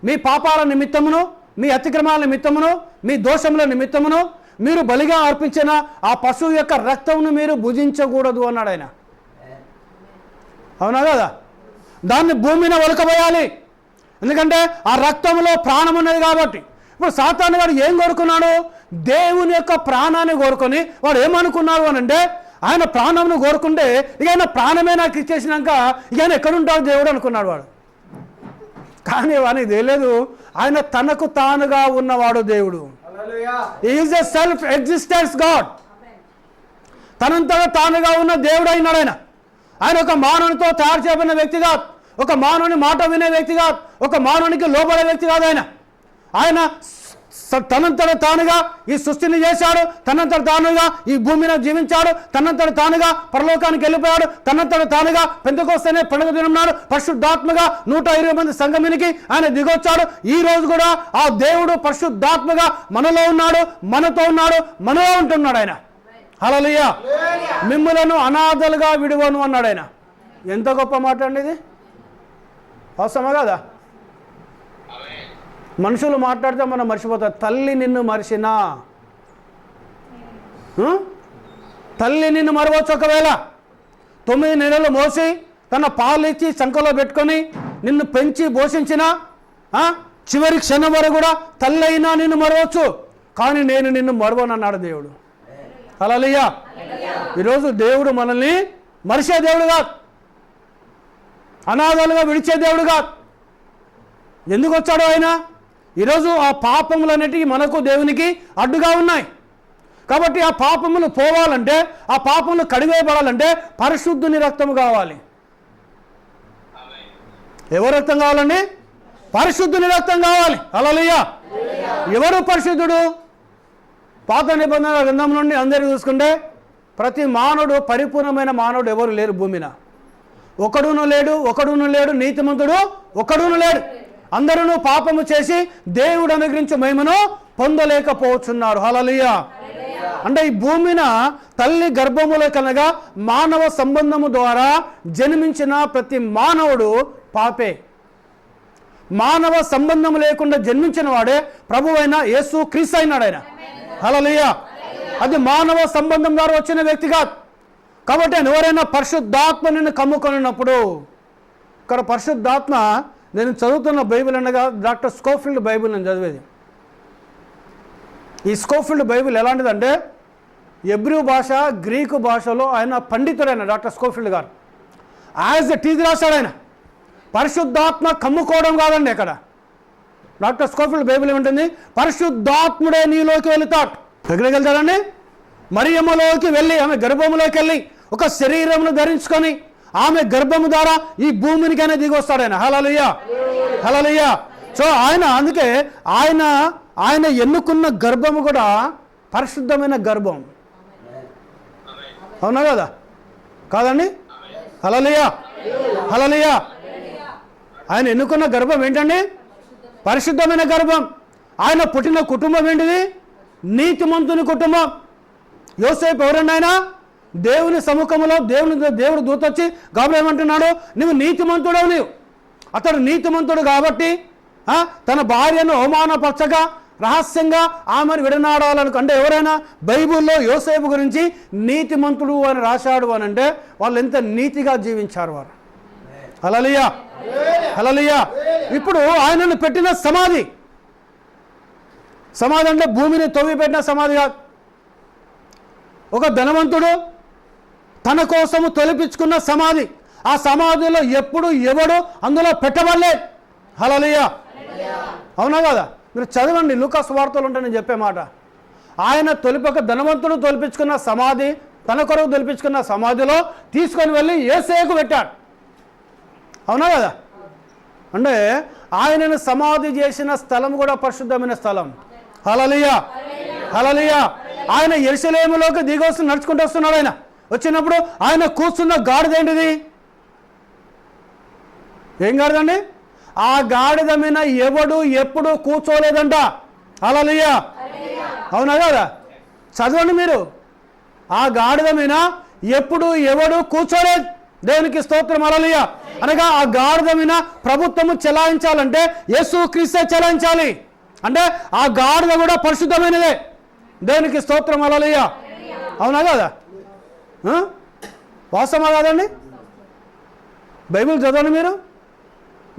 మీ పాపాల నిమిత్తమును, మీ అతిక్రమాల నిమిత్తమును, మీ దోషముల నిమిత్తమును, మీరు బలిగా అర్పించిన ఆ పశువు యొక్క రక్తంను మీరు భుజించకూడదు అన్నాడు ఆయన. అవునా కదా? దాన్ని భూమిని ఒలకబోయాలి, ఎందుకంటే ఆ రక్తంలో ప్రాణం ఉన్నది కాబట్టి. ఇప్పుడు సాతాను గారు ఏం కోరుకున్నాడు? దేవుని యొక్క ప్రాణాన్ని కోరుకొని వాడు ఏమనుకున్నాడు అని అంటే, ఆయన ప్రాణంను కోరుకుంటే ఇక ఆయన ప్రాణమే నాకు ఇచ్చేసినాక ఇక ఆయన ఎక్కడుంటాడు దేవుడు అనుకున్నాడు వాడు. కానీ వానికి తెలియదు, ఆయన తనకు తానుగా ఉన్నవాడు దేవుడు. Is a self existence god. తనంతగా తానుగా ఉన్న దేవుడు అయినాడు ఆయన. ఆయన ఒక మానవునితో తయారు చేయబడిన వ్యక్తి కాదు, ఒక మానవుని మాట వినే వ్యక్తి కాదు, ఒక మానవునికి లోబడే వ్యక్తి కాదు. ఆయన తనంతట తానుగా ఈ సృష్టిని చేశాడు, తనంతట తానుగా ఈ భూమిని జీవించాడు, తనంతట తానుగా పరలోకానికి వెళ్ళిపోయాడు, తనంతట తానుగా పెంతెకొస్తేనే పండుగ దినన్నాడు. పరిశుద్ధాత్మగా 120 మంది సంఘమునికి ఆయన దిగొచ్చాడు. ఈ రోజు కూడా ఆ దేవుడు పరిశుద్ధాత్మగా మనలో ఉన్నాడు, మనతో ఉన్నాడు, మనలో ఉంటున్నాడు ఆయన. హల్లెలూయా. మిమ్ములను అనాథలుగా విడువను అన్నాడు ఆయన. ఎంత గొప్ప మాట అండి ఇది. అవసరమా కదా? మనుషులు మాట్లాడితే మనం మర్చిపోతారు. తల్లి నిన్ను మరిచినా, తల్లి నిన్ను మరవచ్చు. ఒకవేళ 9 నెలలు మోసి తన పాలు ఇచ్చి చంకలో పెట్టుకొని నిన్ను పెంచి పోషించిన చివరి క్షణం వరకు కూడా తల్లి అయినా నిన్ను మరవచ్చు, కానీ నేను నిన్ను మరవనన్నాడు దేవుడు. హల్లెలూయా. ఈరోజు దేవుడు మనల్ని మరిచే దేవుడు కాదు, అనాథలుగా విడిచే దేవుడు కాదు. ఎందుకు వచ్చాడో ఆయన? ఈరోజు ఆ పాపములన్నిటికీ మనకు దేవునికి అడ్డుగా ఉన్నాయి. కాబట్టి ఆ పాపములు పోవాలంటే, ఆ పాపములు కడివేయబడాలంటే పరిశుద్ధుని రక్తము కావాలి. ఎవరు రక్తం కావాలండి? పరిశుద్ధుని రక్తం కావాలి. హల్లెలూయా. ఎవరు పరిశుద్ధుడు? పాత నిబంధనల గ్రంథం నుండి అందరికీ చూసుకుంటే ప్రతి మానవుడు, పరిపూర్ణమైన మానవుడు ఎవరు లేరు భూమిన. ఒకడును లేడు, నీతిమంతుడు ఒకడును లేడు. అందరూ పాపము చేసి దేవుడు అనుగ్రహించే మహిమను పొందలేకపోతున్నారు. హల్లెలూయా. అంటే ఈ భూమిన తల్లి గర్భములో కనగా మానవ సంబంధము ద్వారా జన్మించిన ప్రతి మానవుడు పాపే. మానవ సంబంధం లేకుండా జన్మించిన వాడే ప్రభువైన యేసు క్రీస్తు అయినాడు ఆయన. హల్లెలూయా. అది మానవ సంబంధం ద్వారా వచ్చిన వ్యక్తి కాదు. కాబట్టి ఎవరైనా పరిశుద్ధాత్మ నిన్ను కమ్ముకొనినప్పుడు, ఇక్కడ పరిశుద్ధాత్మ, నేను చదువుతున్న బైబిల్ అనగా డాక్టర్ స్కోఫీల్డ్ బైబిల్ నేను చదివేది. ఈ స్కోఫీల్డ్ బైబిల్ ఎలాంటిదంటే ఎబ్రూ భాష, గ్రీకు భాషలో ఆయన పండితుడైన డాక్టర్ స్కోఫీల్డ్ గారు యాజ్ ఎ టీజ్ రాశాడు ఆయన. పరిశుద్ధాత్మ కమ్ముకోవడం కాదండి. అక్కడ డాక్టర్ స్కోఫీల్డ్ బైబిల్ ఏముంటుంది? పరిశుద్ధాత్ముడే నీలోకి వెళుతాడు. ఎక్కడికి వెళ్తాడండి? మరియమ్మలోకి వెళ్ళి, ఆమె గర్భంలోకి వెళ్ళి ఒక శరీరమును ధరించుకొని ఆమె గర్భము ద్వారా ఈ భూమినికైనా దిగొస్తాడు ఆయన. హల్లెలూయా. హల్లెలూయా. సో ఆయన, అందుకే ఆయన ఎన్నుకున్న గర్భము కూడా పరిశుద్ధమైన గర్భం. అవునా కదా? కాదండి? హల్లెలూయా. హల్లెలూయా. ఆయన ఎన్నుకున్న గర్భం ఏంటండి? పరిశుద్ధమైన గర్భం. ఆయన పుట్టిన కుటుంబం ఏంటిది? నీతిమంతుని కుటుంబం. యోసేపు ఎవరండి? ఆయన దేవుని సముఖంలో దేవుడు దూత వచ్చి గాబ్రియల్ ఏమంటున్నాడు? నువ్వు నీతిమంతుడవు. నీవు అతడు నీతిమంతుడు కాబట్టి తన భార్యను అవమానపరచగా రహస్యంగా ఆమెను విడనాడాలనుకుంటే, ఎవరైనా బైబిల్లో యోసేపు గురించి నీతిమంతుడు అని రాశాడు అని అంటే వాళ్ళు ఎంత నీతిగా జీవించారు వారు. హల్లెలూయా. హల్లెలూయా. ఇప్పుడు ఆయనను పెట్టిన సమాధి అంటే భూమిని తవ్వి పెట్టిన సమాధి కాదు. ఒక ధనవంతుడు తన కోసము తొలిపించుకున్న సమాధి. ఆ సమాధిలో ఎప్పుడు ఎవడు అందులో పెట్టబడలేదు. హల్లెలూయా. అవునా కదా? మీరు చదవండి, లూకాసు వార్తలు ఉంటే నేను చెప్పే మాట. ఆయన ధనవంతుడు తొలిపించుకున్న సమాధి, తన కొరకు తొలిపించుకున్న సమాధిలో తీసుకొని వెళ్ళి యేసేకు పెట్టాడు. అవునా కదా? అంటే ఆయనను సమాధి చేసిన స్థలం కూడా పరిశుద్ధమైన స్థలం. హల్లెలూయా. హల్లెలూయా. ఆయన యెరూషలేములోకి దిగొస్తూ నడుచుకుంటూ వస్తున్నాడు. ఆయన వచ్చినప్పుడు ఆయన కూర్చున్న గాడిద ఏంటిది? ఏం గాడిదండి? ఆ గాడిద మీద ఎవడు ఎప్పుడు కూర్చోలేదంట. హల్లెలూయా. అవునా కదా? చదవండి మీరు. ఆ గాడిద మీద ఎప్పుడు ఎవడు కూర్చోలేదు. దేవునికి స్తోత్రం. హల్లెలూయా. అనగా ఆ గాడిద మీద ప్రభుత్వము చెలాయించాలంటే యేసు క్రీస్తే చెలాయించాలి. అంటే ఆ గాడిద కూడా పరిశుద్ధమైనదే. దేవునికి స్తోత్రం. హల్లెలూయా. అవునా కదా? వాస్తవమా కాదండి? బైబిల్ చదవండి మీరు.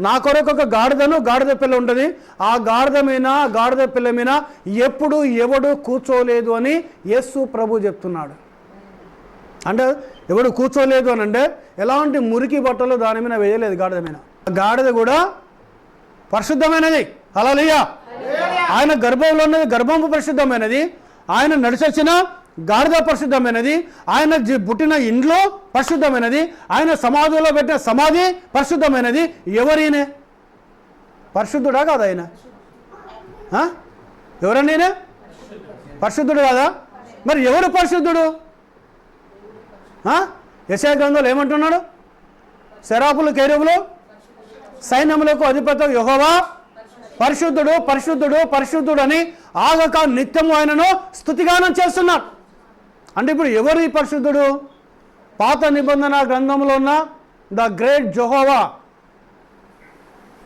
నా కొరకు ఒక గాడిద పిల్ల ఉంటుంది. ఆ గాడిద పిల్ల మీద ఎప్పుడు ఎవడు కూర్చోలేదు అని యేసు ప్రభు చెప్తున్నాడు. అంటే ఎవడు కూర్చోలేదు అని అంటే ఎలాంటి మురికి బట్టలు దాని మీద వేయలేదు. గాడిద మీద. గాడిద కూడా పరిశుద్ధమైనది. హల్లెలూయా. ఆయన గర్భంలో ఉన్నది గర్భము పరిశుద్ధమైనది. ఆయన నడిచొచ్చిన గాడిద పరిశుద్ధమైనది. ఆయన పుట్టిన ఇంట్లో పరిశుద్ధమైనది. ఆయన సమాధిలో పెట్టిన సమాధి పరిశుద్ధమైనది. ఎవరైనా పరిశుద్ధుడా కాదా? ఆయన ఎవరండి? ఈయన పరిశుద్ధుడు కాదా? మరి ఎవరు పరిశుద్ధుడు? యెషయా గ్రంథంలో ఏమంటున్నాడు? సెరాపులు కెరూబులు సైన్యములకు అధిపతి యెహోవా పరిశుద్ధుడు పరిశుద్ధుడు పరిశుద్ధుడు అని ఆగక నిత్యము ఆయనను స్తుతిగానం చేస్తున్నారు. అంటే ఇప్పుడు ఎవరు ఈ పరిశుద్ధుడు? పాత నిబంధన గ్రంథంలో ఉన్న the great Jehovah,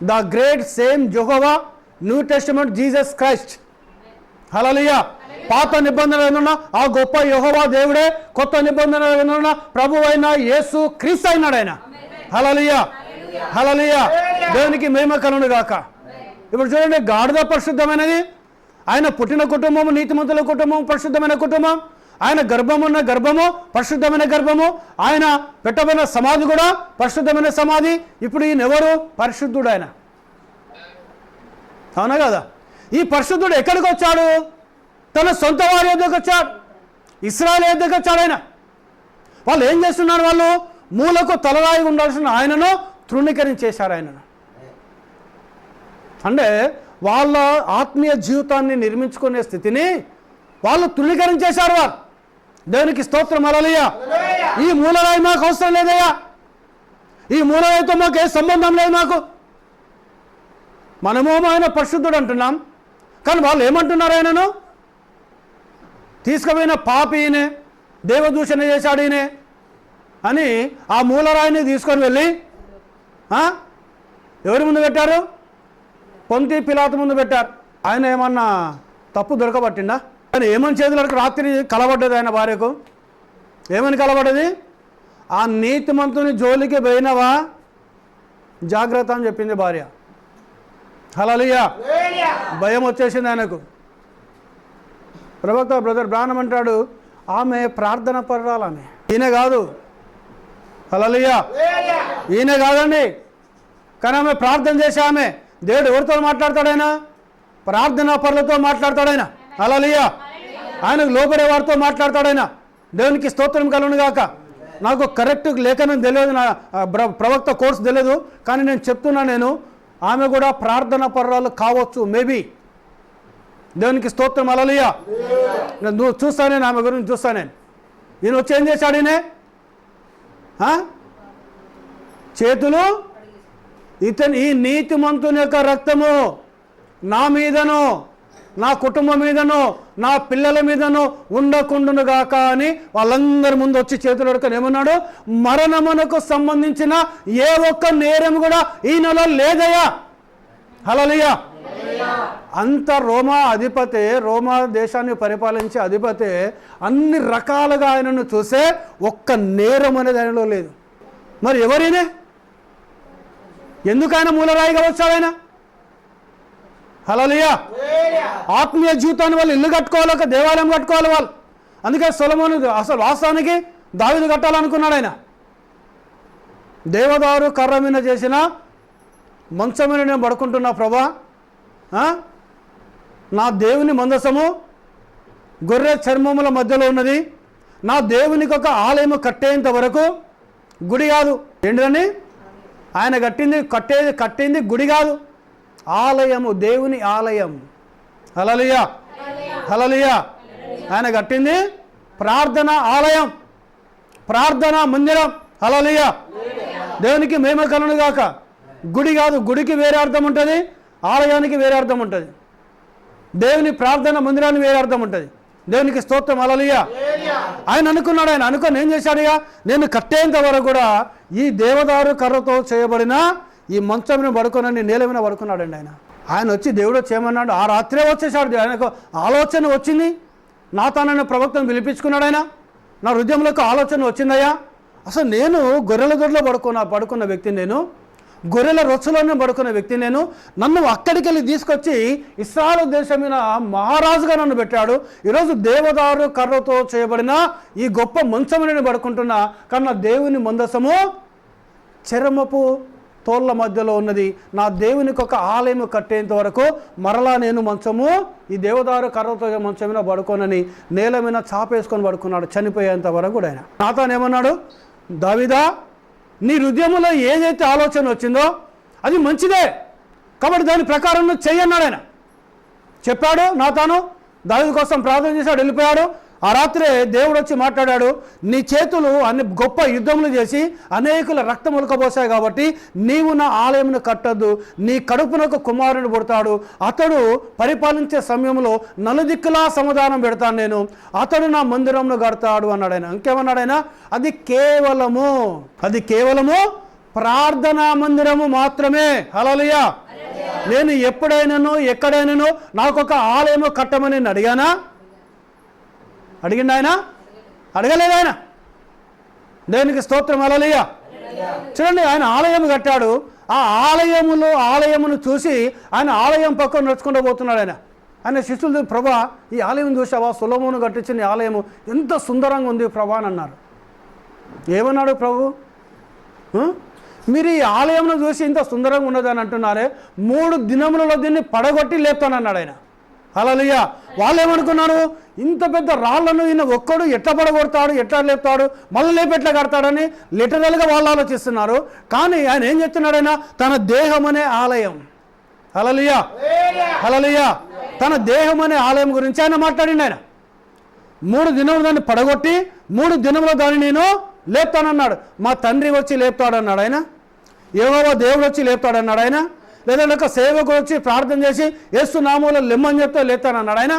the great same Jehovah, new testament Jesus Christ. Hallelujah. పాత నిబంధనలో ఉన్న ఆ గొప్ప యెహోవా దేవుడే కొత్త నిబంధనలో ఉన్న ప్రభు అయిన యేసు క్రీస్తు అయినాడు ఆయన. హల్లెలూయా. హల్లెలూయా. దేవునికి మహిమ కలుగును గాక. ఇప్పుడు చూడండి, గాడిద పరిశుద్ధమైనది. ఆయన పుట్టిన కుటుంబము నీతిమంతుల కుటుంబం పరిశుద్ధమైన కుటుంబం. ఆయన గర్భమున్న గర్భము పరిశుద్ధమైన గర్భము. ఆయన పెట్టబడిన సమాధి కూడా పరిశుద్ధమైన సమాధి. ఇప్పుడు ఈయన ఎవరు? పరిశుద్ధుడు ఆయన. అవునా కదా? ఈ పరిశుద్ధుడు ఎక్కడికి వచ్చాడు? తన సొంత వారి యొద్దకు వచ్చాడు. ఇశ్రాయేలు యొద్దకు వచ్చాడు ఆయన. వాళ్ళు ఏం చేస్తున్నారు? వాళ్ళు మూలకు తలరాయి ఉండాల్సిన ఆయనను తృణీకరించేశారు ఆయనను. అంటే వాళ్ళ ఆత్మీయ జీవితాన్ని నిర్మించుకునే స్థితిని వాళ్ళు తృణీకరించేశారు. వారు దేవునికి స్తోత్రం. హల్లెలూయా. ఈ మూలరాయి మాకు అవసరం లేదయ్యా, ఈ మూలరాయితో మాకు ఏ సంబంధం లేదు. మాకు మనమేమో ఆయన పరిశుద్ధుడు అంటున్నాం, కానీ వాళ్ళు ఏమంటున్నారు? ఆయనను తీసుకుపోయిన పాపి ఈయనే, దేవదూషణ చేశాడు ఈయనే అని ఆ మూలరాయిని తీసుకొని వెళ్ళి ఎవరి ముందు పెట్టారు? పొంతి పిలాతు ముందు పెట్టారు. ఆయన ఏమన్నా తప్పు దొరకబట్టిండా? ఆయన ఏమని చేతులకు రాత్రి కలబడ్డది ఆయన భార్యకు. ఏమని కలబడ్డది? ఆ నీతిమంతుని జోలికి పోయినవా జాగ్రత్త అని చెప్పింది భార్య. హల్లెలూయా. భయం వచ్చేసింది ఆయనకు. ప్రవక్త బ్రదర్ బ్రాహ్మణ్ అంటాడు, ఆమె ప్రార్థన పర్రాలు, ఆమె ఈయన కాదు. హల్లెలూయా. ఈయన కాదండి, కానీ ఆమె ప్రార్థన చేసే ఆమె. దేవుడు ఎవరితో మాట్లాడతాడైనా? ప్రార్థనా పరులతో మాట్లాడతాడైనా. హల్లెలూయా. ఆయనకు లోపడే వారితో మాట్లాడతాడైనా. దేవునికి స్తోత్రం కలుగును గాక. నాకు కరెక్ట్ లేఖనం తెలియదు, నా ప్రవక్త కోర్సు తెలియదు, కానీ నేను చెప్తున్నా, నేను ఆమె కూడా ప్రార్థన పరురాలు కావచ్చు మేబీ. దేవునికి స్తోత్రం. హల్లెలూయా. నువ్వు చూస్తానే, ఆమె గురించి చూస్తానే. ఈయన వచ్చి ఏం చేశాడు? ఈయన చేతులు ఈ నీతిమంతుని యొక్క రక్తము నా మీదను నా కుటుంబం మీదను నా పిల్లల మీదను ఉండకుండును గాక అని వాళ్ళందరి ముందు వచ్చి చేతులు అడుకొని ఏమన్నాడు? మరణమునకు సంబంధించిన ఏ ఒక్క నేరం కూడా ఈయనలో లేదయ్యా. హల్లెలూయా. అంత రోమా అధిపతే, రోమా దేశాన్ని పరిపాలించే అధిపతే అన్ని రకాలుగా ఆయనను చూసే ఒక్క నేరం అనేది ఆయనలో లేదు. మరి ఎవరైనా ఎందుకు ఆయన మూలరాయిగా వచ్చాడు ఆయన? హల్లెలూయా. ఆత్మీయ జీవితాన్ని వాళ్ళు ఇల్లు కట్టుకోవాలి, ఒక దేవాలయం కట్టుకోవాలి వాళ్ళు. అందుకే సొలొమోను అసలు వాస్తవానికి దావీదు కట్టాలనుకున్నాడు ఆయన. దేవదారు కర్ర మీద చేసిన మంచం మీద నేను పడుకుంటున్నా ప్రభా, నా దేవుని మందసము గొర్రె చర్మముల మధ్యలో ఉన్నది, నా దేవునికి ఒక ఆలయము కట్టేంత వరకు గుడి కాదు. ఏంటిదండి ఆయన కట్టింది గుడి కాదు, ఆలయము, దేవుని ఆలయం. హల్లెలూయా. హల్లెలూయా. ఆయన కట్టింది ప్రార్థన ఆలయం, ప్రార్థనా మందిరం. హల్లెలూయా. దేవునికి మహిమ కలుగును గాక. గుడి కాదు, గుడికి వేరే అర్థం ఉంటుంది, ఆలయానికి వేరే అర్థం ఉంటుంది, దేవుని ప్రార్థన మందిరానికి వేరే అర్థం ఉంటుంది. దేవునికి స్తోత్రం. హల్లెలూయా. ఆయన అనుకున్నాడు, ఆయన అనుకొని ఏం చేశాడుగా, నేను కట్టేంత వరకు కూడా ఈ దేవదారు కర్రతో చేయబడిన ఈ మంచం మీద పడుకోనని నేల మీద పడుకున్నాడండి ఆయన. ఆయన వచ్చి దేవుడు వచ్చేయమన్నాడు. ఆ రాత్రే వచ్చేసాడు. ఆయనకు ఆలోచన వచ్చింది, నాతాననే ప్రవక్తను పిలిపించుకున్నాడు ఆయన. నా హృదయంలోకి ఆలోచన వచ్చిందయ్యా, అసలు నేను గొర్రెల దొడ్లో పడుకున్న వ్యక్తిని, నేను గొర్రెల రొచ్చులోనే పడుకున్న వ్యక్తి, నేను నన్ను అక్కడికి వెళ్ళి తీసుకొచ్చి ఇశ్రాయేలు దేశం మీద మహారాజుగా నన్ను పెట్టాడు. ఈరోజు దేవదారు కర్రతో చేయబడిన ఈ గొప్ప మంచము నేను పడుకుంటున్నా, కన్నా దేవుని మందసము చర్మపు తోళ్ళ మధ్యలో ఉన్నది. నా దేవునికి ఒక ఆలయం కట్టేంత వరకు మరలా నేను మంచము ఈ దేవదారు కర్రతో మంచం మీద పడుకోనని నేల మీద చాపేసుకొని పడుకున్నాడు చనిపోయేంత వరకు కూడా ఆయన. నాతాను ఏమన్నాడు, దావీదా నీ హృదయంలో ఏదైతే ఆలోచన వచ్చిందో అది మంచిదే, కాబట్టి దాని ప్రకారం నువ్వు చెయ్యన్నాడు ఆయన. చెప్పాడు నాతాను, దావీదు కోసం ప్రార్థన చేశాడు, వెళ్ళిపోయాడు. ఆ రాత్రే దేవుడు వచ్చి మాట్లాడాడు, నీ చేతులు అన్ని గొప్ప యుద్ధములు చేసి అనేకుల రక్తం ఉలకబోసాయి కాబట్టి నీవు నా ఆలయమును కట్టద్దు, నీ కడుపునకు కుమారుని పుడతాడు, అతడు పరిపాలించే సమయంలో నలుదిక్కులా సమాధానం పెడతాను నేను, అతడు నా మందిరంను కడతాడు అన్నాడు ఆయన. ఇంకేమన్నాడు ఆయన, అది కేవలము ప్రార్థనా మందిరము మాత్రమే. హల్లెలూయా. నేను ఎప్పుడైనాను ఎక్కడైనాను నాకు ఒక ఆలయము కట్టమని నేను అడిగిండు ఆయన? అడగలేదు ఆయన. దేవునికి స్తోత్రం. హల్లెలూయా. చూడండి, ఆయన ఆలయం కట్టాడు. ఆ ఆలయమును చూసి ఆయన ఆలయం పక్కన నడుచుకుంటూ పోతున్నాడు ఆయన శిష్యులు, ప్రభా ఈ ఆలయం చూసావా, సొలొమోను కట్టించిన ఈ ఆలయము ఎంత సుందరంగా ఉంది ప్రభా అని అన్నారు. ఏమన్నాడు ప్రభు, మీరు ఈ ఆలయంను చూసి ఇంత సుందరంగా ఉన్నదని అంటున్నారే, 3 దినములలో దీన్ని పడగొట్టి లేపుతానన్నాడు ఆయన. హల్లెలూయా. వాళ్ళు ఏమనుకున్నారు, ఇంత పెద్ద రాళ్లను ఈయన ఒక్కడు ఎట్లా పడగొడతాడు, ఎట్లా లేపుతాడు, మళ్ళీ లేపి ఎట్లా కడతాడని లిటరల్గా వాళ్ళు ఆలోచిస్తున్నారు. కానీ ఆయన ఏం చెప్తున్నాడు, ఆయన తన దేహం అనే ఆలయం. హల్లెలూయా. హల్లెలూయా. తన దేహం అనే ఆలయం గురించి ఆయన మాట్లాడిండు. ఆయన 3 దినములు దాన్ని పడగొట్టి 3 దినములు దాన్ని నేను లేపుతానన్నాడు. మా తండ్రి వచ్చి లేపుతాడన్నాడు ఆయన, యెహోవా దేవుడు వచ్చి లేపుతాడన్నాడు ఆయన, లేదంటే ఒక సేవకుడు వచ్చి ప్రార్థన చేసి యేసు నామములో లెమ్మని చెప్తే లేస్తానన్నాడు ఆయన.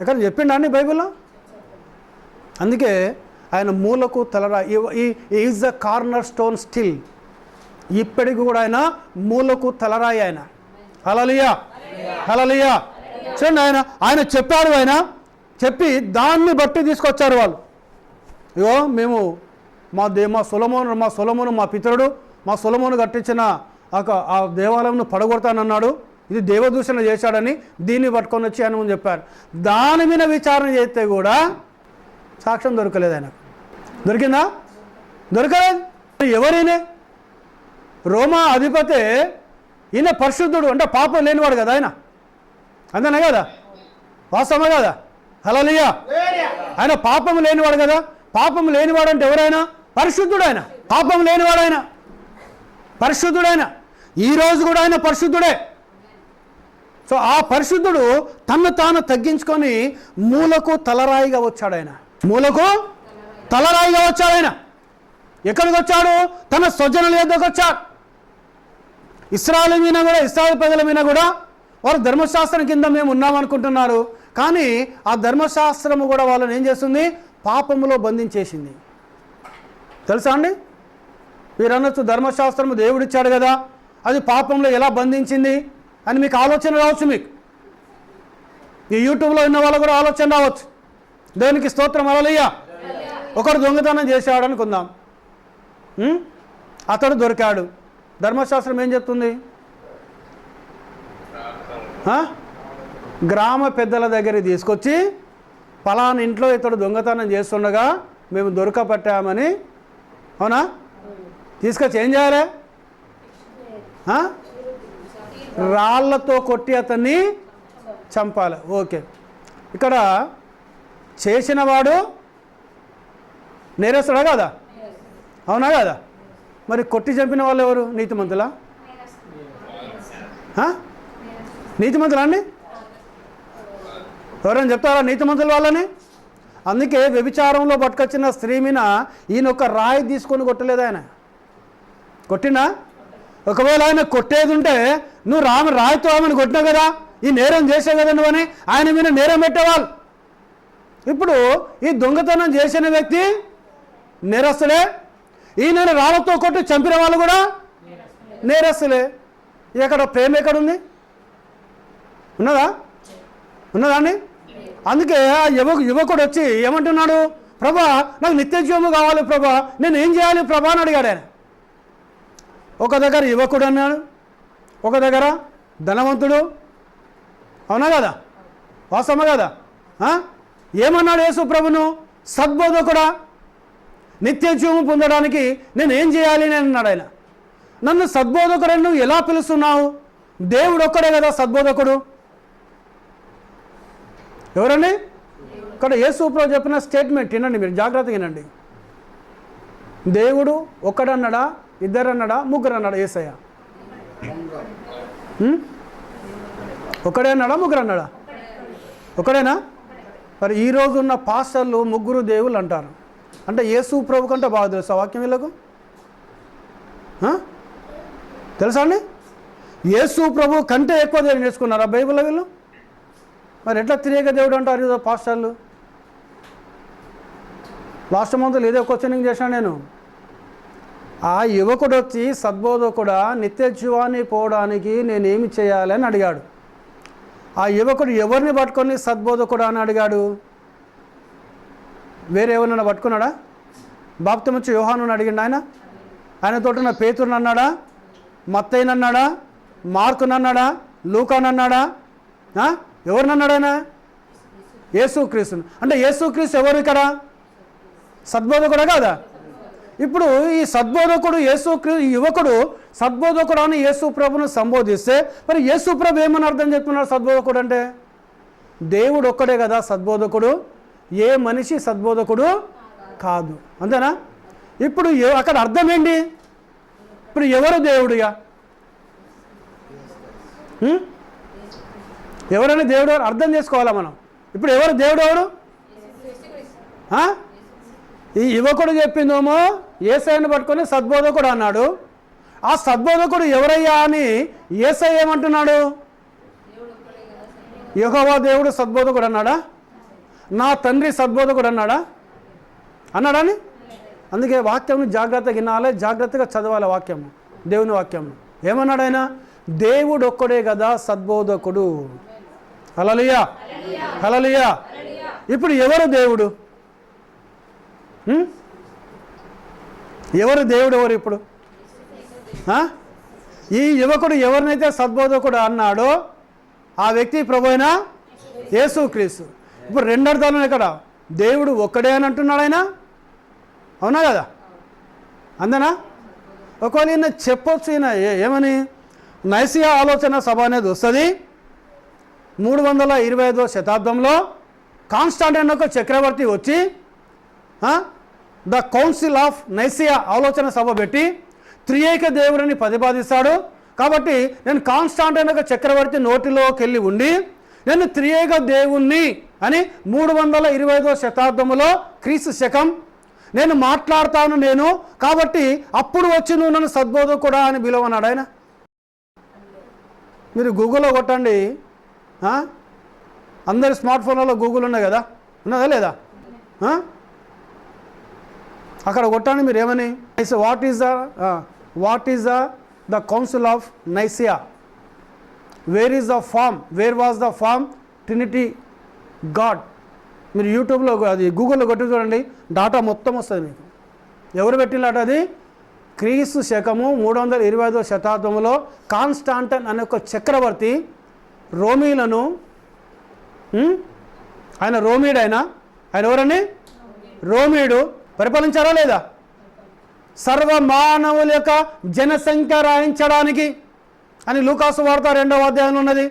ఎక్కడ చెప్పిండా అండి బైబిల్లో? అందుకే ఆయన మూలకు తలరాయి, is the corner stone still. ఇప్పటికి కూడా ఆయన మూలకు తలరాయి ఆయన. హల్లెలూయా. హల్లెలూయా. చూడండి, ఆయన చెప్పాడు, ఆయన చెప్పి దాన్ని బట్టి తీసుకొచ్చారు వాళ్ళు. ఇగో మేము మా సొలొమోను మా పితరుడు మా సొలొమోను కట్టించిన ఆ దేవాలయంను పడగొడతానన్నాడు, ఇది దేవదూషణ చేశాడని దీన్ని పట్టుకొని వచ్చి ఆయన ముందు చెప్పారు. దాని మీద విచారణ చేస్తే కూడా సాక్ష్యం దొరకలేదు ఆయనకు. దొరికిందా? దొరకలేదు. ఎవరైనా రోమా అధిపతే, ఈయన పరిశుద్ధుడు అంటే పాపం లేనివాడు కదా ఆయన, అంతేనా కదా? వాస్తవమే కదా? హల్లెలూయా. ఆయన పాపం లేనివాడు కదా. పాపం లేనివాడు అంటే ఎవరైనా పరిశుద్ధుడు. ఆయన పాపం లేనివాడు, ఆయన పరిశుద్ధుడైన, ఈరోజు కూడా ఆయన పరిశుద్ధుడే. సో ఆ పరిశుద్ధుడు తను తాను తగ్గించుకొని మూలకు తలరాయిగా వచ్చాడు. ఆయన మూలకు తలరాయిగా వచ్చాడు. ఆయన ఎక్కడికి వచ్చాడు? తన స్వజనుల యొద్దకు వచ్చాడు. ఇశ్రాయేలు ప్రజల మీద కూడా వారు ధర్మశాస్త్రం కింద మేము ఉన్నామనుకుంటున్నారు, కానీ ఆ ధర్మశాస్త్రము కూడా వాళ్ళని ఏం చేస్తుంది? పాపములో బంధించేసింది. తెలుసా అండి? మీరు అనొచ్చు, ధర్మశాస్త్రము దేవుడిచ్చాడు కదా, అది పాపంలో ఎలా బంధించింది అని మీకు ఆలోచన రావచ్చు. మీకు ఈ యూట్యూబ్లో ఉన్న వాళ్ళు కూడా ఆలోచన రావచ్చు. దేవునికి స్తోత్రం. హల్లెలూయా. ఒకడు దొంగతనం చేశాడు అనుకుందాం, అతడు దొరికాడు. ధర్మశాస్త్రం ఏం చెప్తుంది? గ్రామ పెద్దల దగ్గరికి తీసుకొచ్చి పలానా ఇంట్లో ఇతడు దొంగతనం చేస్తుండగా మేము దొరకపట్టామని, అవునా, తీసుకొచ్చి ఏం చేయాలి? రాళ్లతో కొట్టి అతన్ని చంపాలి. ఓకే, ఇక్కడ చేసిన వాడు నేరస్తుడా కాదా? అవునా కదా? మరి కొట్టి చంపిన వాళ్ళు ఎవరు? నీతిమంతులా? నీతిమంతులా అండి? ఎవరైనా చెప్తారా నీతిమంతుల వాళ్ళని? అందుకే వ్యభిచారంలో పట్టుకొచ్చిన స్త్రీ మీద ఈయన ఒక రాయి తీసుకొని కొట్టలేదు. ఆయన కొట్టినా? ఒకవేళ ఆయన కొట్టేది ఉంటే నువ్వు రాయితో ఆమెను కొట్టినావు కదా, ఈ నేరం చేసావు కదా నువ్వని ఆయన మీద నేరం పెట్టేవాళ్ళు. ఇప్పుడు ఈ దొంగతనం చేసిన వ్యక్తి నేరస్తులే, ఈయన రాళ్ళతో కొట్టి చంపిన వాళ్ళు కూడా నేరస్తులే. ఎక్కడ ప్రేమ ఎక్కడుంది? ఉన్నదా? ఉన్నదా అండి? అందుకే ఆ యువకుడు వచ్చి ఏమంటున్నాడు, ప్రభా నాకు నిత్య జీవము కావాలి ప్రభా, నేను ఏం చేయాలి ప్రభా అని అడిగాడు ఆయన. ఒక దగ్గర యువకుడు అన్నాడు, ఒక దగ్గర ధనవంతుడు. అవునా కదా, వాస్తవమా కదా? ఏమన్నాడు యేసు ప్రభును, సద్బోధకుడా నిత్య జీవము పొందడానికి నేను ఏం చేయాలి అని అన్నాడు ఆయన. నన్ను సద్బోధకుడని నువ్వు ఎలా పిలుస్తున్నావు? దేవుడు ఒక్కడే కదా సద్బోధకుడు. ఎవరండి? ఇక్కడ యేసు ప్రభు చెప్పిన స్టేట్మెంట్ వినండి, మీరు జాగ్రత్తగా వినండి. దేవుడు ఒక్కడన్నాడా, ఇద్దరు అన్నాడా, ముగ్గురు అన్నాడా? యేసయ్య ఒక్కడే అన్నాడా, ముగ్గురు అన్నాడా? ఒకడేనా? మరి ఈరోజు ఉన్న పాస్టర్లు ముగ్గురు దేవుళ్ళు అంటారు. అంటే యేసు ప్రభు కంటే బాగా తెలుసా వాక్యం వీళ్ళకు? తెలుసా అండి? యేసు ప్రభు కంటే ఎక్కువ దేవుడు నేర్చుకున్నారా బైబిల్లో వీళ్ళు? మరి ఎట్లా తిరిగే దేవుడు అంటారు ఈరోజు పాస్టర్లు? లాస్ట్ మంత్ ఏదో క్వశ్చనింగ్ చేశాను నేను. ఆ యువకుడు వచ్చి సద్బోధకుడా నిత్య జీవాన్ని పోవడానికి నేనేమి చేయాలి అని అడిగాడు. ఆ యువకుడు ఎవరిని పట్టుకొని సద్బోధకుడా అని అడిగాడు? వేరే ఎవరినైనా పట్టుకున్నాడా? బాప్తిమిచ్చే యోహానుని అడిగిండు ఆయన. ఆయనతోటి ఉన్న పేతురుని అన్నాడా, మత్తయిని అన్నాడా, మార్కుని అన్నాడా, లూకాని అన్నాడా? ఎవరినన్నాడు ఆయన? యేసుక్రీస్తుని. అంటే యేసుక్రీస్తు ఎవరు ఇక్కడ? సద్బోధకుడా కాదా? ఇప్పుడు ఈ సద్బోధకుడు యువకుడు సద్బోధకుడు అని యేసు ప్రభును సంబోధిస్తే మరి యేసు ప్రభు ఏమని అర్థం చెప్తున్నాడు సద్బోధకుడు అంటే? దేవుడు ఒక్కడే కదా సద్బోధకుడు, ఏ మనిషి సద్బోధకుడు కాదు. అంతేనా? ఇప్పుడు అక్కడ అర్థం ఏంటి? ఇప్పుడు ఎవరు దేవుడుగా? ఎవరైనా దేవుడు అర్థం చేసుకోవాలా మనం. ఇప్పుడు ఎవరు దేవుడు? ఎవరు? ఈ యువకుడు చెప్పిందేమో యేసయ్యను పట్టుకొని సద్బోధకుడు అన్నాడు. ఆ సద్బోధకుడు ఎవరయ్యా అని యేసయ్య ఏమంటున్నాడు? యెహోవా దేవుడు సద్బోధకుడు అన్నాడా? నా తండ్రి సద్బోధకుడు అన్నాడా? అన్నాడని. అందుకే వాక్యం జాగ్రత్తగా వినాలి, జాగ్రత్తగా చదవాలి వాక్యం, దేవుని వాక్యం. ఏమన్నాడు ఆయన? దేవుడు ఒక్కడే కదా సద్బోధకుడు. హల్లెలూయా, హల్లెలూయా. ఇప్పుడు ఎవరు దేవుడు? ఎవరు దేవుడు? ఎవరు ఇప్పుడు? ఈ యువకుడు ఎవరినైతే సద్బోధకుడు అన్నాడో ఆ వ్యక్తి ప్రభువైన యేసుక్రీస్తు. ఇప్పుడు రెండు అర్థాలు ఇక్కడ. దేవుడు ఒక్కడే అని అంటున్నాడు ఆయన. అవునా కదా? అంతేనా? ఒకవేళ ఈయన చెప్పొచ్చు, ఈయన ఏమని, నైసియా ఆలోచన సభ అనేది వస్తుంది 325వ శతాబ్దంలో. కాన్స్టాంటిన్ ఒక చక్రవర్తి వచ్చి ద కౌన్సిల్ ఆఫ్ నైసియా ఆలోచన సభ పెట్టి త్రియేక దేవుడిని ప్రతిపాదిస్తాడు. కాబట్టి నేను కాన్స్టాంటిన్ ఒక చక్రవర్తి నోటిలోకి వెళ్ళి ఉండి నేను త్రియేక దేవుణ్ణి అని 325వ శతాబ్దంలో క్రీస్తు శకం నేను మాట్లాడతాను నేను, కాబట్టి అప్పుడు వచ్చి నువ్వు నన్ను సద్బోధకుడా అని పిలువన్నాడు ఆయన. మీరు గూగుల్లో కొట్టండి, అందరి స్మార్ట్ ఫోన్లలో గూగుల్ ఉన్నాయి కదా, ఉన్నదా లేదా? అక్కడ కొట్టండి మీరు ఏమని, what is the council of Nicaea, where is the form, where was the form Trinity God. మీరు యూట్యూబ్లో అది గూగుల్లో కొట్టి చూడండి, డాటా మొత్తం వస్తుంది మీకు. ఎవరు పెట్టినట్టు? అది క్రీస్తు శకము 325వ శతాబ్దంలో కాన్స్టాంటిన్ అనే ఒక చక్రవర్తి రోమీలను, ఆయన రోమీడు, ఆయన ఎవరని? రోమీడు పరిపాలించారా లేదా? సర్వ మానవుల యొక్క జనసంఖ్య రాయించడానికి అని లూకాసు వార్త 2వ అధ్యాయంలో ఉన్నది.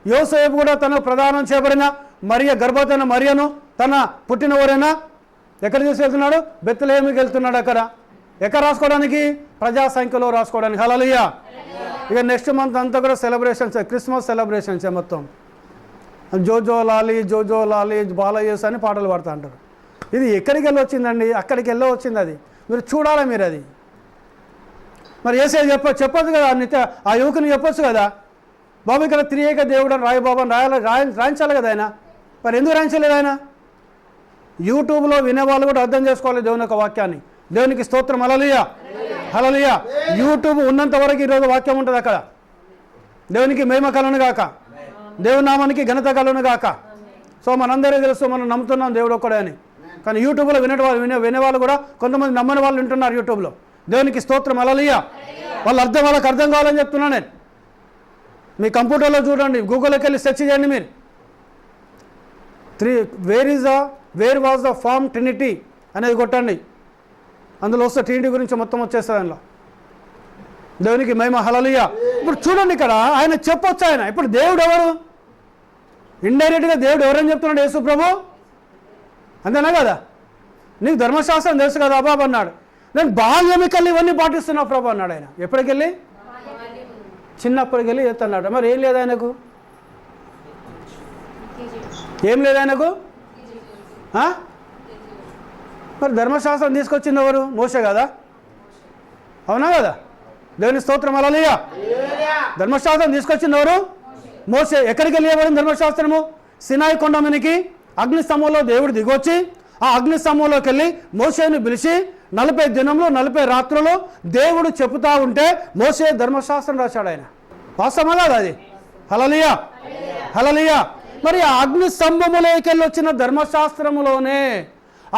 యోసేపు కూడా తనకు ప్రదానం చేయబడిన మరియ గర్భవతైన మరియను తన పుట్టిన ఊరైనా ఎక్కడ తీసుకెళ్తున్నాడు? బెత్లెహేముకి వెళ్తున్నాడు. అక్కడ ఎక్కడ రాసుకోవడానికి? ప్రజా సంఖ్యలో రాసుకోవడానికి. హల్లెలూయా. ఇక నెక్స్ట్ మంత్ అంతా కూడా సెలబ్రేషన్స్, క్రిస్మస్ సెలబ్రేషన్స్ మొత్తం. జోజో లాలి, జోజో లాలి, బాలయేసు అని పాటలు పాడుతూ అంటారు. ఇది ఎక్కడికి వెళ్ళి వచ్చిందండి? అక్కడికి వెళ్ళి వచ్చింది. అది మీరు చూడాలి మీరు. అది మరి ఏసే చెప్పొచ్చు కదా, ఆ యువకుని చెప్పొచ్చు కదా, బాబు ఇక్కడ త్రియేక దేవుడు అని రాయి బాబు అని రాయించాలి కదా ఆయన. మరి ఎందుకు రాయించలేదు ఆయన? యూట్యూబ్లో వినేవాళ్ళు కూడా అర్థం చేసుకోవాలి దేవుని యొక్క వాక్యాన్ని. దేవునికి స్తోత్రం. హల్లెలూయా, హల్లెలూయా. యూట్యూబ్ ఉన్నంత వరకు ఈరోజు వాక్యం ఉంటుంది అక్కడ. దేవునికి మహిమ కలుగును గాక, దేవుని నామానికి ఘనత కలుగును గాక. సో మనందరికీ తెలుసు, మనం నమ్ముతున్నాం దేవుడు ఒక్కడే అని. కానీ యూట్యూబ్లో వినేవాళ్ళు కూడా కొంతమంది నమ్మని వాళ్ళు వింటున్నారు యూట్యూబ్లో. దేవునికి స్తోత్రం, హల్లెలూయా. వాళ్ళకి అర్థం కావాలని చెప్తున్నాను నేను. మీ కంప్యూటర్లో చూడండి, గూగుల్లోకి వెళ్ళి సెర్చ్ చేయండి మీరు. Where was the form Trinity అనేది కొట్టండి, అందులో వస్తే ట్రినిటీ గురించి మొత్తం వచ్చేస్తుంది అందులో. దేవునికి మహిమ, హల్లెలూయా. ఇప్పుడు చూడండి, ఇక్కడ ఆయన చెప్పొచ్చు. ఆయన ఇప్పుడు దేవుడు ఎవరు? ఇండైరెక్ట్గా దేవుడు ఎవరని చెప్తున్నాడు? యేసు ప్రభు, అంతేనా కదా? నీకు ధర్మశాస్త్రం తెలుసు కదా బాబు అన్నాడు. నేను బాల్యమికెళ్ళి ఇవన్నీ పాటిస్తున్నా ప్రభు అన్నాడు ఆయన. ఎప్పటికెళ్ళి? చిన్నప్పటికి వెళ్ళి ఎత్తన్నాడు. మరి ఏం లేదు ఆయనకు? ఏం లేదు ఆయనకు? మరి ధర్మశాస్త్రం తీసుకొచ్చింది ఎవరు? మోషే కదా, అవునా కదా? దేవుని స్తోత్రం, హల్లెలూయా. ధర్మశాస్త్రం తీసుకొచ్చింది ఎవరు? మోషే. ఎక్కడికి వెళ్ళేవాడు ధర్మశాస్త్రము? సినాయి కొండ మీదకి అగ్నిస్తంభంలో దేవుడు దిగొచ్చి ఆ అగ్నిస్తంభంలోకి వెళ్ళి మోషేని పిలిచి 40 దినములు 40 రాత్రులు దేవుడు చెబుతా ఉంటే మోషే ధర్మశాస్త్రం రాశాడు ఆయన. వాస్తవమా కాదు అది? హల్లెలూయా, హల్లెలూయా. మరి ఆ అగ్నిస్తంభములోకి వెళ్ళి వచ్చిన ధర్మశాస్త్రములోనే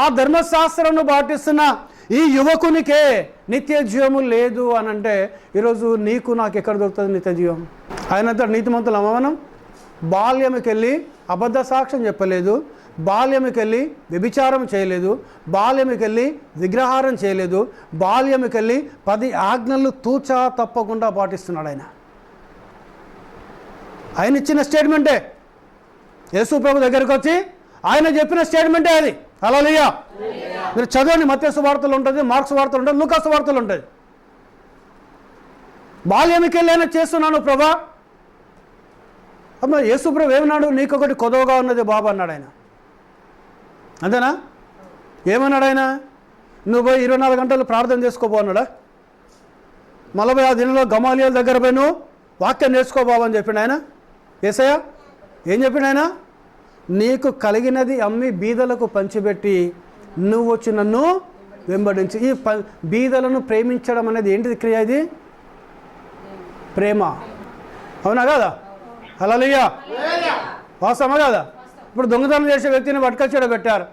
ఆ ధర్మశాస్త్రంను పాటిస్తున్న ఈ యువకునికే నిత్య జీవము లేదు అని అంటే ఈరోజు నీకు నాకు ఎక్కడ దొరుకుతుంది నిత్య జీవం? ఆయనంతా నీతిమంతులు అమ్మనం. బాల్యముకెళ్ళి అబద్ధ సాక్ష్యం చెప్పలేదు, బాల్యముకెళ్ళి వ్యభిచారం చేయలేదు, బాల్యముకెళ్ళి విగ్రహారం చేయలేదు, బాల్యముకెళ్ళి 10 ఆజ్ఞలు తూచా తప్పకుండా పాటిస్తున్నాడు ఆయన. ఆయన ఇచ్చిన స్టేట్మెంటే, యేసు ప్రభు దగ్గరికి వచ్చి ఆయన చెప్పిన స్టేట్మెంటే అది. హల్లెలూయా. మీరు చదవండి, మత్తయి సువార్తలు ఉంటుంది, మార్క్స్ వార్తలు ఉంటుంది, లూకా సువార్తలు ఉంటుంది. బాల్యముకెళ్ళి ఆయన చేస్తున్నాను ప్రభా. అమ్మ యేసు ప్రభు ఏమన్నాడు? నీకొకటి కొదవగా ఉన్నది బాబు అన్నాడు ఆయన. అంతేనా? ఏమన్నాడు ఆయన? నువ్వు పోయి 24 గంటలు ప్రార్థన చేసుకోబో అన్నాడా? 40 దినంలో గమాలియల్ దగ్గర పోయి నువ్వు వాక్యం నేర్చుకోబాబు అని చెప్పిండు ఆయన. యేసయ్య ఏం చెప్పిండు ఆయన? నీకు కలిగినది అమ్మి బీదలకు పంచిపెట్టి నువ్వు వచ్చి నన్ను వెంబడించి. ఈ బీదలను ప్రేమించడం అనేది ఏంటిది క్రియ? ఇది ప్రేమ, అవునా కదా? హల్లెలూయా. వాస్తవమా కదా? ఇప్పుడు దొంగతనం చేసే వ్యక్తిని పట్టుకొచ్చి పెట్టారు.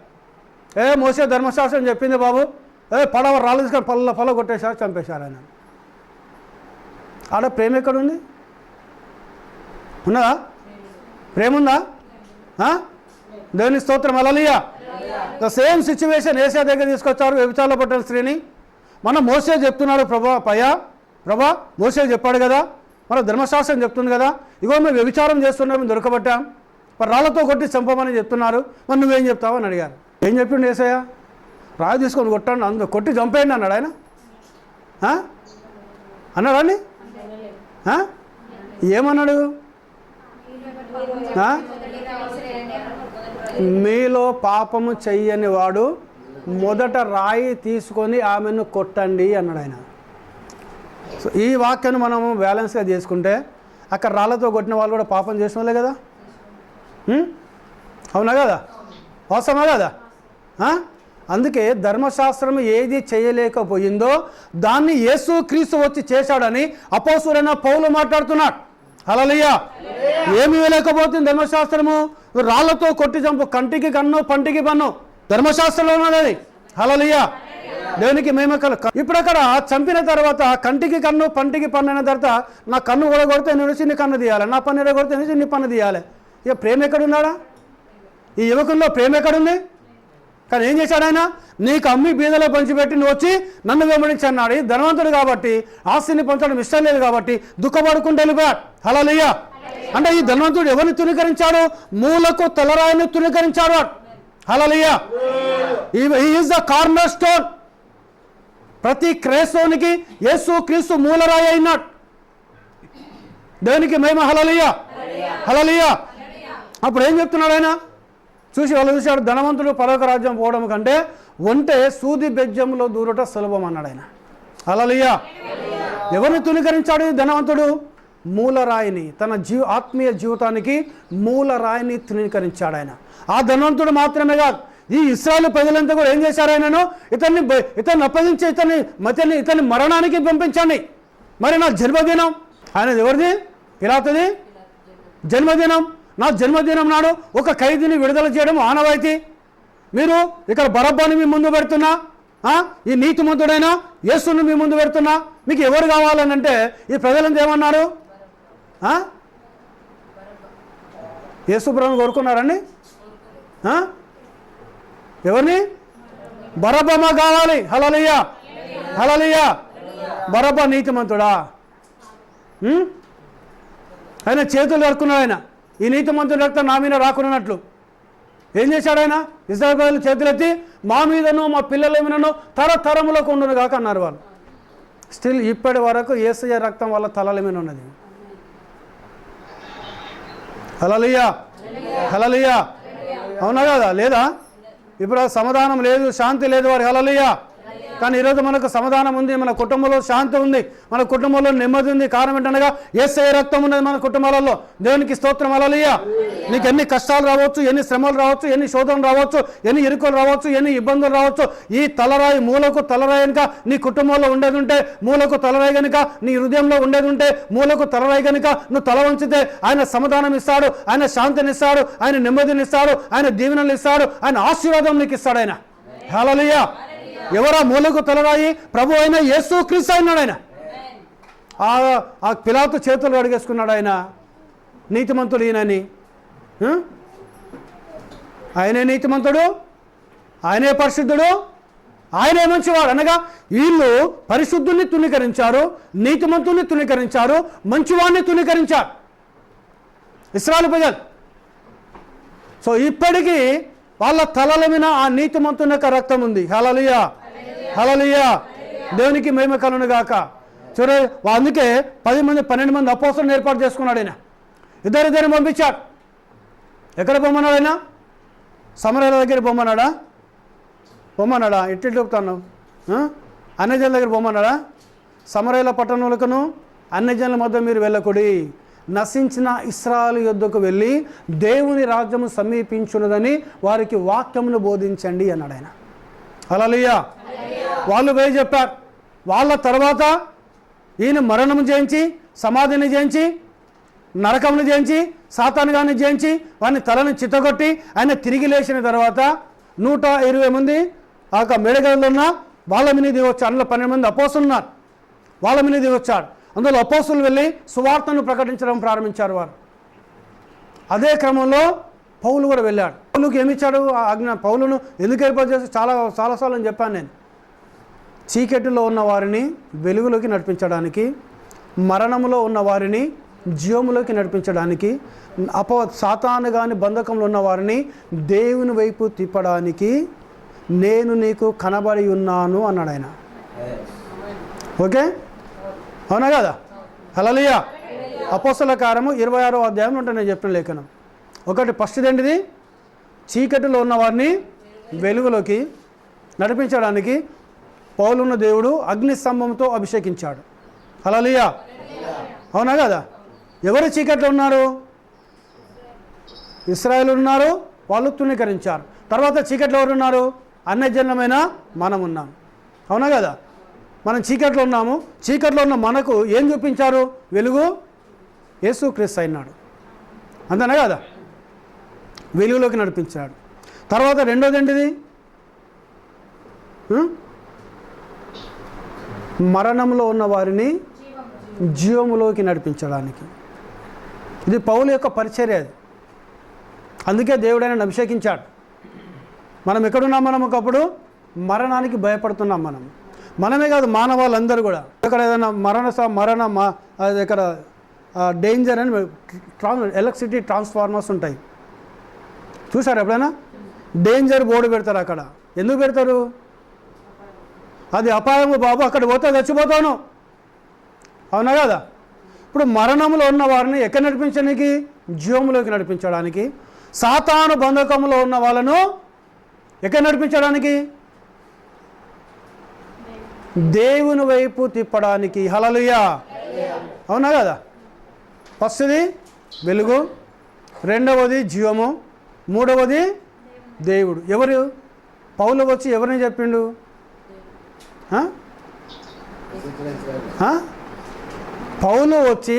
మోసే ధర్మశాస్త్రం చెప్పింది బాబు, పడవ రాళ్ళు తీసుకొని పల్ల కొట్టేశారు, చంపేశారు ఆయన. ఆడ ప్రేమ ఎక్కడుంది? ఉన్నదా? ప్రేమ ఉందా? దేవుని స్తోత్రం, హల్లెలూయా. ద సేమ్ సిచ్యువేషన్ ఏసే దగ్గర తీసుకొచ్చారు వ్యభిచారంలో పట్టిన స్త్రీని. మనం మోసే చెప్తున్నాడు ప్రభా మోసే చెప్పాడు కదా, మన ధర్మశాస్త్రం చెప్తుంది కదా, ఇగో మేము వ్యభిచారం చేస్తున్నాం, మేము దొరకబట్టాం, మరి రాళ్ళతో కొట్టి చంపమని చెప్తున్నారు, మరి నువ్వేం చెప్తావు అని అడిగారు. ఏం చెప్పిండు యేసయ్య? రాయి తీసుకొని కొట్టండి, అందులో కొట్టి చంపేయండి అన్నాడు ఆయన. అన్నాడా అండి? ఏమన్నాడు? మీలో పాపము చెయ్యని వాడు మొదట రాయి తీసుకొని ఆమెను కొట్టండి అన్నాడు ఆయన. సో ఈ వాక్యాన్ని మనము బ్యాలెన్స్గా చేసుకుంటే అక్కడ రాళ్ళతో కొట్టిన వాళ్ళు కూడా పాపం చేసిన వాళ్ళే కదా, అవునా కదా? అవసరమా కదా? అందుకే ధర్మశాస్త్రం ఏది చేయలేకపోయిందో దాన్ని యేసు క్రీస్తు వచ్చి చేశాడని అపోస్తలుడైన పౌలు మాట్లాడుతున్నాడు. హల్లెలూయా. ఏమి లేకపోతుంది ధర్మశాస్త్రము? రాళ్లతో కొట్టి చంపు, కంటికి కన్ను పంటికి పన్ను, ధర్మశాస్త్రంలో ఉన్నది అది. హల్లెలూయా. దేవునికి మేమకలు. ఇప్పుడు అక్కడ చంపిన తర్వాత కంటికి కన్ను పంటికి పన్ను అయిన తర్వాత నా కన్ను ఊడగొడితే నిలిచి నీ కన్ను తీయాలి, నా పన్ను ఎడగొడితే నిలిచి నీ పన్ను తీయాలి. ఇక ప్రేమ ఎక్కడున్నాడా? ఈ యువకుల్లో ప్రేమ ఎక్కడుంది? కానీ ఏం చేశాడు ఆయన? నీకు అమ్మి బీదలో పంచిపెట్టి నువ్వు వచ్చి నన్ను వెంబడించి అన్నాడు. ధనవంతుడు కాబట్టి ఆస్తిని పంచడం ఇష్టం లేదు కాబట్టి దుఃఖపడుకుంటూ వెళ్ళిపోయాడు. హల్లెలూయా. అంటే ఈ ధనవంతుడు ఎవరిని తునీకరించాడు? మూలకు తలరాయిని తునీకరించాడు. Hallelujah. He is the corner stone. ప్రతి క్రైస్తవునికి యేసు క్రీస్తు మూలరాయి అయినాడు. దేవునికి మహిమ. హల్లెలూయా, హల్లెలూయా. అప్పుడు ఏం చెప్తున్నాడు ఆయన? వాళ్ళు చూశాడు, ధనవంతుడు పరలోక రాజ్యం పోవడం కంటే ఒంటే సూది బెజ్జంలో దూరట సులభం అన్నాడు ఆయన. హల్లెలూయా. ఎవరిని తునీకరించాడు ఈ ధనవంతుడు? మూలరాయిని, తన ఆత్మీయ జీవితానికి మూలరాయిని తునీకరించాడు ఆయన. ఆ ధనవంతుడు మాత్రమే కాదు, ఈ ఇశ్రాయేలు ప్రజలంతా కూడా ఏం చేశారు? ఆయనను ఇతన్ని అప్పగించి ఇతన్ని మరణానికి పంపించండి. మరి నా జన్మదినం, ఆయన ఎవరిది? పిలాతుది జన్మదినం. నా జన్మదినం నాడు ఒక ఖైదీని విడుదల చేయడం ఆనవాయితీ. మీరు ఇక్కడ బరబ్బాని మీ ముందు పెడుతున్నా, ఈ నీతిమంతుడైన యేసుని మీ ముందు పెడుతున్నా, మీకు ఎవరు కావాలని అంటే ఈ ప్రజలంతా ఏమన్నారు? యేసు ప్రభువుని కోరుకున్నారండి? ఎవరిని? బరబ్బా కావాలి. హల్లెలూయా, హల్లెలూయా. బరబ్బా నీతిమంతుడా? ఆయన చేతులు కడుక్కున్నాడు. ఆయన ఈ నీతిమంతుడి రక్తం నా మీద రాకున్నట్లు ఏం చేశాడు? ఆయన ఇశ్రాయేలు ప్రజలు చేతులెత్తి మా మీదను మా పిల్లల మీదను తరతరములకు ఉండును కాక అన్నారు వాళ్ళు. స్టిల్ ఇప్పటి వరకు యేసయ్య రక్తం వాళ్ళ తలల మీద ఉన్నది. హల్లెలూయా, హల్లెలూయా. అవునా కదా? లేదా? ఇప్పుడు సమాధానం లేదు, శాంతి లేదు వారి. హల్లెలూయా. కానీ ఈరోజు మనకు సమాధానం ఉంది, మన కుటుంబంలో శాంతి ఉంది, మన కుటుంబంలో నెమ్మది ఉంది. కారణం ఏంటనగా యేసయ్య రక్తం ఉన్నది మన కుటుంబాలలో. దేవునికి స్తోత్రం. హల్లెలూయా. నీకు ఎన్ని కష్టాలు రావచ్చు, ఎన్ని శ్రమలు రావచ్చు, ఎన్ని శోధనలు రావచ్చు, ఎన్ని ఇరుకులు రావచ్చు, ఎన్ని ఇబ్బందులు రావచ్చు, ఈ తలరాయి మూలకు తలరాయి కనుక నీ కుటుంబంలో ఉండేది ఉంటే, మూలకు తలరాయి కనుక నీ హృదయంలో ఉండేది ఉంటే, మూలకు తలరాయి కనుక నువ్వు తల వంచితే ఆయన సమాధానం ఇస్తాడు, ఆయన శాంతిని ఇస్తాడు, ఆయన నెమ్మదిని ఇస్తాడు, ఆయన దీవెనలు ఇస్తాడు, ఆయన ఆశీర్వాదం నీకు ఇస్తాడు ఆయన. హల్లెలూయా. ఎవరా మూలకు తలరాయి? ప్రభు అయిన యేసు క్రీస్తు అయినాడు. ఆయన ఆ పిలాతు చేతులు అడిగేసుకున్నాడు. ఆయన నీతిమంతుడు ఈయనని. ఆయనే నీతిమంతుడు, ఆయనే పరిశుద్ధుడు, ఆయనే మంచివాడు. అనగా వీళ్ళు పరిశుద్ధుని తుణీకరించారు, నీతిమంతుని తుణీకరించారు, మంచివాడిని తుణీకరించారు ఇశ్రాయేలు ప్రజలు. సో ఇప్పటికీ వాళ్ళ తలల మీద ఆ నీతిమంతుని యొక్క రక్తం ఉంది. హల్లెలూయా, హల్లెలూయా. దేవునికి మహిమ కలుగును గాక. చూడండి, అందుకే 12 మంది అపోస్తలులను ఏర్పాటు చేసుకున్నాడు ఆయన. ఇద్దరిద్దరిని పంపించాడు. ఎక్కడ పొమ్మన్నాడు ఆయన? సమరయాల దగ్గర పొమ్మన్నాడా? ఇట్టి చెప్తాను. అన్యజనుల దగ్గర పొమ్మన్నాడా? సమరయాల పట్టణములకును అన్యజనుల మధ్య మీరు వెళ్ళకుడి, నశించిన ఇశ్రాయేలు యొద్దకు వెళ్ళి దేవుని రాజ్యము సమీపించున్నదని వారికి వాక్యమును బోధించండి అన్నాడు ఆయన. హల్లెలూయా. వాళ్ళు పోయి చెప్పారు. వాళ్ళ తర్వాత ఈయన మరణము చేయించి, సమాధిని చేయించి, నరకమును చేయించి, సాతానుగాన్ని చేయించి, వాడిని తలని చిత్తగొట్టి ఆయన తిరిగి లేచిన తర్వాత 120 మంది ఆ మేడగదిలో ఉన్న వాళ్ళ మీద దిగొచ్చాడు. అందులో 12 మంది అపోస్తలులు ఉన్నారు. వాళ్ళ మీద దిగొచ్చాడు. అందులో అపోస్తలులు వెళ్ళి సువార్తను ప్రకటించడం ప్రారంభించారు వారు. అదే క్రమంలో పౌలు కూడా వెళ్ళాడు. పౌలుకి ఏమిచ్చాడు ఆజ్ఞ? పౌలును ఎందుకు ఏర్పాటు చేసి చాలాసార్లు అని చెప్పాను నేను. చీకటిలో ఉన్న వారిని వెలుగులోకి నడిపించడానికి, మరణములో ఉన్న వారిని జీవములోకి నడిపించడానికి, సాతాను గాని బంధకంలో ఉన్న వారిని దేవుని వైపు తిప్పడానికి నేను నీకు కనబడి ఉన్నాను అన్నాడు ఆయన. ఓకే, అవునా కదా? హల్లెలూయా. అపోస్తలుల కార్యము 26వ అధ్యాయం ఉంటే నేను చెప్పిన లేఖనం. ఒకటి ఫస్ట్ ఏంటిది? చీకటిలో ఉన్న వారిని వెలుగులోకి నడిపించడానికి పౌలును దేవుడు అగ్ని స్తంభంతో అభిషేకించాడు. హల్లెలూయా, అవునా కదా? ఎవరు చీకట్లో ఉన్నారు? ఇశ్రాయేలు ఉన్నారు, వాళ్ళు తుణీకరించారు. తర్వాత చీకట్లో ఎవరు ఉన్నారు? అన్యజనులమైన మనం ఉన్నాం. అవునా కదా? మనం చీకట్లో ఉన్నాము. చీకట్లో ఉన్న మనకు ఏం చూపించారు? వెలుగు యేసు క్రీస్తు అయినాడు. అంతేనా కదా? వెలుగులోకి నడిపించాడు. తర్వాత రెండోది ఏంటిది? మరణంలో ఉన్న వారిని జీవములోకి నడిపించడానికి. ఇది పౌలు యొక్క పరిచర్య. అది అందుకే దేవుడు ఆయన అభిషేకించాడు. మనం ఎక్కడున్నాం? మనం ఒకప్పుడు మరణానికి భయపడుతున్నాం. మనమే కాదు, మానవాళ్ళందరూ కూడా. ఇక్కడ ఏదైనా ఇక్కడ డేంజర్ అని ఎలక్ట్రిసిటీ ట్రాన్స్ఫార్మర్స్ ఉంటాయి, చూసారు ఎప్పుడైనా? డేంజర్ బోర్డు పెడతారు అక్కడ. ఎందుకు పెడతారు? అది అపాయము బాబు, అక్కడ పోతే చచ్చిపోతాను. అవునా కదా? ఇప్పుడు మరణంలో ఉన్న వారిని ఎక్కడ నడిపించడానికి? జీవములోకి నడిపించడానికి. సాతాను బంధకంలో ఉన్న వాళ్ళను ఎక్కడ నడిపించడానికి? దేవుని వైపు తిప్పడానికి. హల్లెలూయా, అవునా కదా? ఫస్ట్ది వెలుగు, రెండవది జీవము, మూడవది దేవుడు. ఎవరు? పౌలు వచ్చి ఎవరిని చెప్పిండు? పౌలు వచ్చి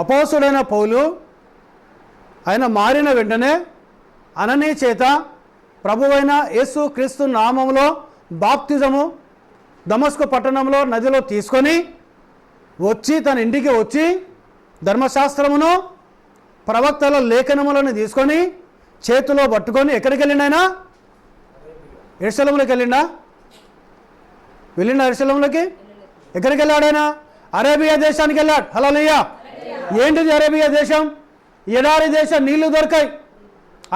అపోస్తుడైన పౌలు ఆయన మారిన వెంటనే అననీయ చేత ప్రభువైన యేసు క్రీస్తు నామములో బాప్తిజము దమస్కు పట్టణంలో నదిలో తీసుకొని వచ్చి తన ఇంటికి వచ్చి ధర్మశాస్త్రమును ప్రవక్తల లేఖనములను తీసుకొని చేతిలో పట్టుకొని ఎక్కడికి వెళ్ళిండు ఆయన? యెరూషలేములోకి వెళ్ళిండా? యెరూషలేములోకి ఎక్కడికి వెళ్ళాడు ఆయన? అరేబియా దేశానికి వెళ్ళాడు. హల్లెలూయా. ఏంటిది అరేబియా దేశం? ఎడారి దేశం, నీళ్లు దొరకాయి,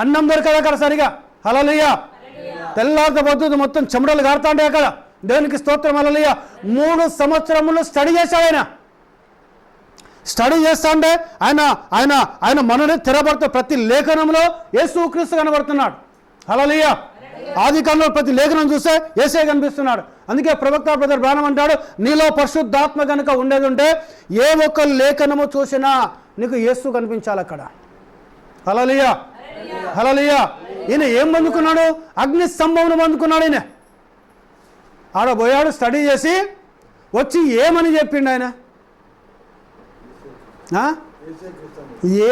అన్నం దొరకదు అక్కడ సరిగా. హల్లెలూయా. తెల్లారితో పొద్దున మొత్తం చెమటలు కారుతా ఉంటాయి అక్కడ. దేవునికి స్తోత్రం. హల్లెలూయా. 3 సంవత్సరములు స్టడీ చేశాడు ఆయన. స్టడీ చేస్తా అంటే ఆయన ఆయన ఆయన మనని తెరబడుతూ ప్రతి లేఖనంలో యేసుక్రీస్తు కనబడుతున్నాడు. హల్లెలూయా. ఆది కాలంలో ప్రతి లేఖనం చూస్తే యేసే కనిపిస్తున్నాడు. అందుకే ప్రవక్త బ్రదర్ బ్రానం అంటాడు, నీలో పరిశుద్ధాత్మ కనుక ఉండేది ఉంటే ఏ ఒక్క లేఖనము చూసినా నీకు యేసు కనిపించాలి అక్కడ. హల్లెలూయా. హల్లెలూయా. ఈయన ఏం పొందుకున్నాడు? అగ్ని స్తంభమును పొందుకున్నాడు. ఈయన ఆడ పోయాడు, స్టడీ చేసి వచ్చి ఏమని చెప్పిండు ఆయన?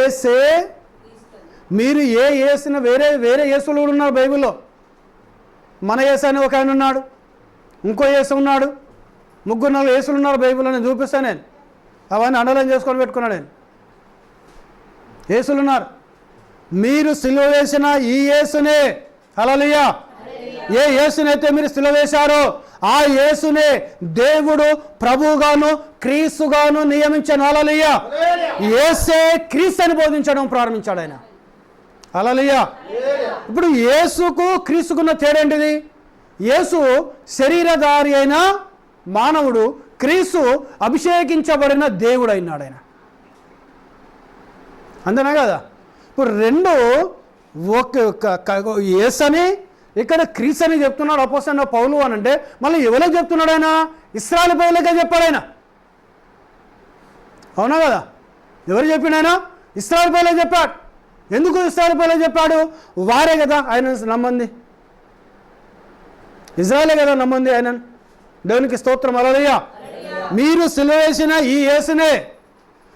ఏసే. మీరు ఏ యేసున వేరే వేరే యేసులు కూడా ఉన్నారు బైబిల్లో. మన యేసు అని ఒక ఆయన ఉన్నాడు, ఇంకో యేసు ఉన్నాడు, 3-4 యేసులు ఉన్నారు బైబిల్లో. నేను చూపిస్తాను. నేను అవన్నీ అండర్లైన్ చేసుకొని పెట్టుకున్నాడు. నేను యేసులు ఉన్నారు. మీరు సిలువ వేసిన ఈ యేసునే. హల్లెలూయా. ఏ యేసునైతే మీరు సిలువ వేశారో ఆ యేసునే దేవుడు ప్రభువుగాను క్రీస్తుగాను నియమించాను. హల్లెలూయా. యేసే క్రీస్తు అని బోధించడం ప్రారంభించాడు ఆయన. హల్లెలూయా. ఇప్పుడు యేసుకు క్రీస్తుకున్న తేడా ఏంటిది? యేసు శరీరధారి అయిన మానవుడు, క్రీస్తు అభిషేకించబడిన దేవుడు అయినాడు ఆయన. అంతేనా కదా? ఇప్పుడు రెండు యేసు అని ఇక్కడ క్రీస్తు అని చెప్తున్నాడు అపోస్తలుడైన పౌలు అని అంటే మళ్ళీ ఎవరికి చెప్తున్నాడు ఆయన? ఇశ్రాయేలు ప్రజలకే చెప్పాడు ఆయన. అవునా కదా? ఎవరు చెప్పిండు ఆయన? ఇశ్రాయేలు ప్రజలే చెప్పాడు. ఎందుకు ఇశ్రాయేలు ప్రజలే చెప్పాడు? వారే కదా ఆయన నమ్మంది, ఇజ్రాయేలే కదా నమ్మంది ఆయన. దేవునికి స్తోత్రం. హల్లెలూయా. మీరు సిలువ వేసిన ఈ యేసునే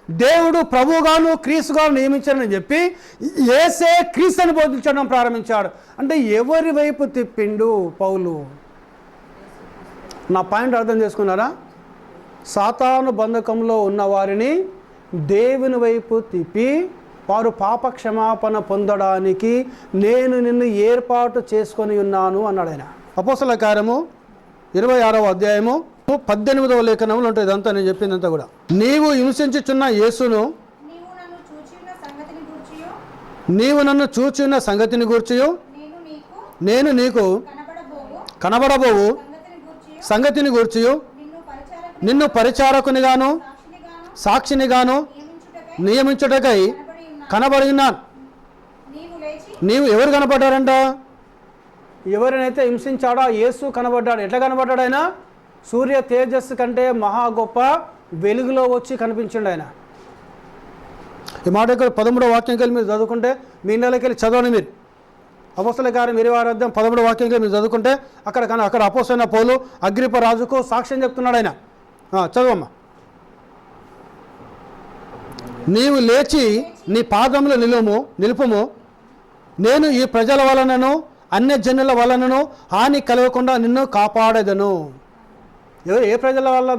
దేవుడు ప్రభువుగాను క్రీస్తుగాను నియమించారని చెప్పి యేసే క్రీస్తు అని బోధించడం ప్రారంభించాడు. అంటే ఎవరి వైపు తిప్పిండు పౌలు? నా పాయింట్ అర్థం చేసుకున్నారా? సాతాను బంధకంలో ఉన్న వారిని దేవుని వైపు తిప్పి వారు పాప క్షమాపణ పొందడానికి నేను నిన్ను ఏర్పాటు చేసుకొని ఉన్నాను అన్నాడు ఆయన. అపోస్తలుల కార్యము 26వ అధ్యాయము 18వ లేఖనంలో ఉంటుంది. ఇదంతా నేను చెప్పిందంతా కూడా. నీవు హింసించుచున్న యేసును, నీవు నన్ను చూచున్న సంగతిని గూర్చియు నేను నీకు కనబడబోవు సంగతిని గూర్చియు నిన్ను పరిచారకునిగాను సాక్షినిగాను నియమించుటకై కనబడి ఉన్నాను. నీవు ఎవరు కనపడ్డారంట? ఎవరినైతే హింసించాడో యేసు కనబడ్డాడు. ఎట్లా కనబడ్డాడు ఆయన? సూర్య తేజస్సు కంటే మహా గొప్ప వెలుగులో వచ్చి కనిపించిండు ఆయన. ఈ మాట ఇక్కడ 13వ వాక్యంకి వెళ్ళి మీరు చదువుకుంటే, మీ నెలకి వెళ్ళి చదవండి మీరు. అపోస్తలుల కార్యం 26వ అధ్యాయం 13వ వాక్యంకి మీరు చదువుకుంటే అక్కడ అపోస్తలుడైన పౌలు అగ్రిప్ప రాజుకు సాక్ష్యం చెప్తున్నాడు ఆయన. చదవమ్మా. నీవు లేచి నీ పాదములు నిలుపుము, నేను ఈ ప్రజల వలనను అన్యజనుల వలనను హాని కలగకుండా నిన్ను కాపాడేదను. ఏ ప్రజల వల్ల?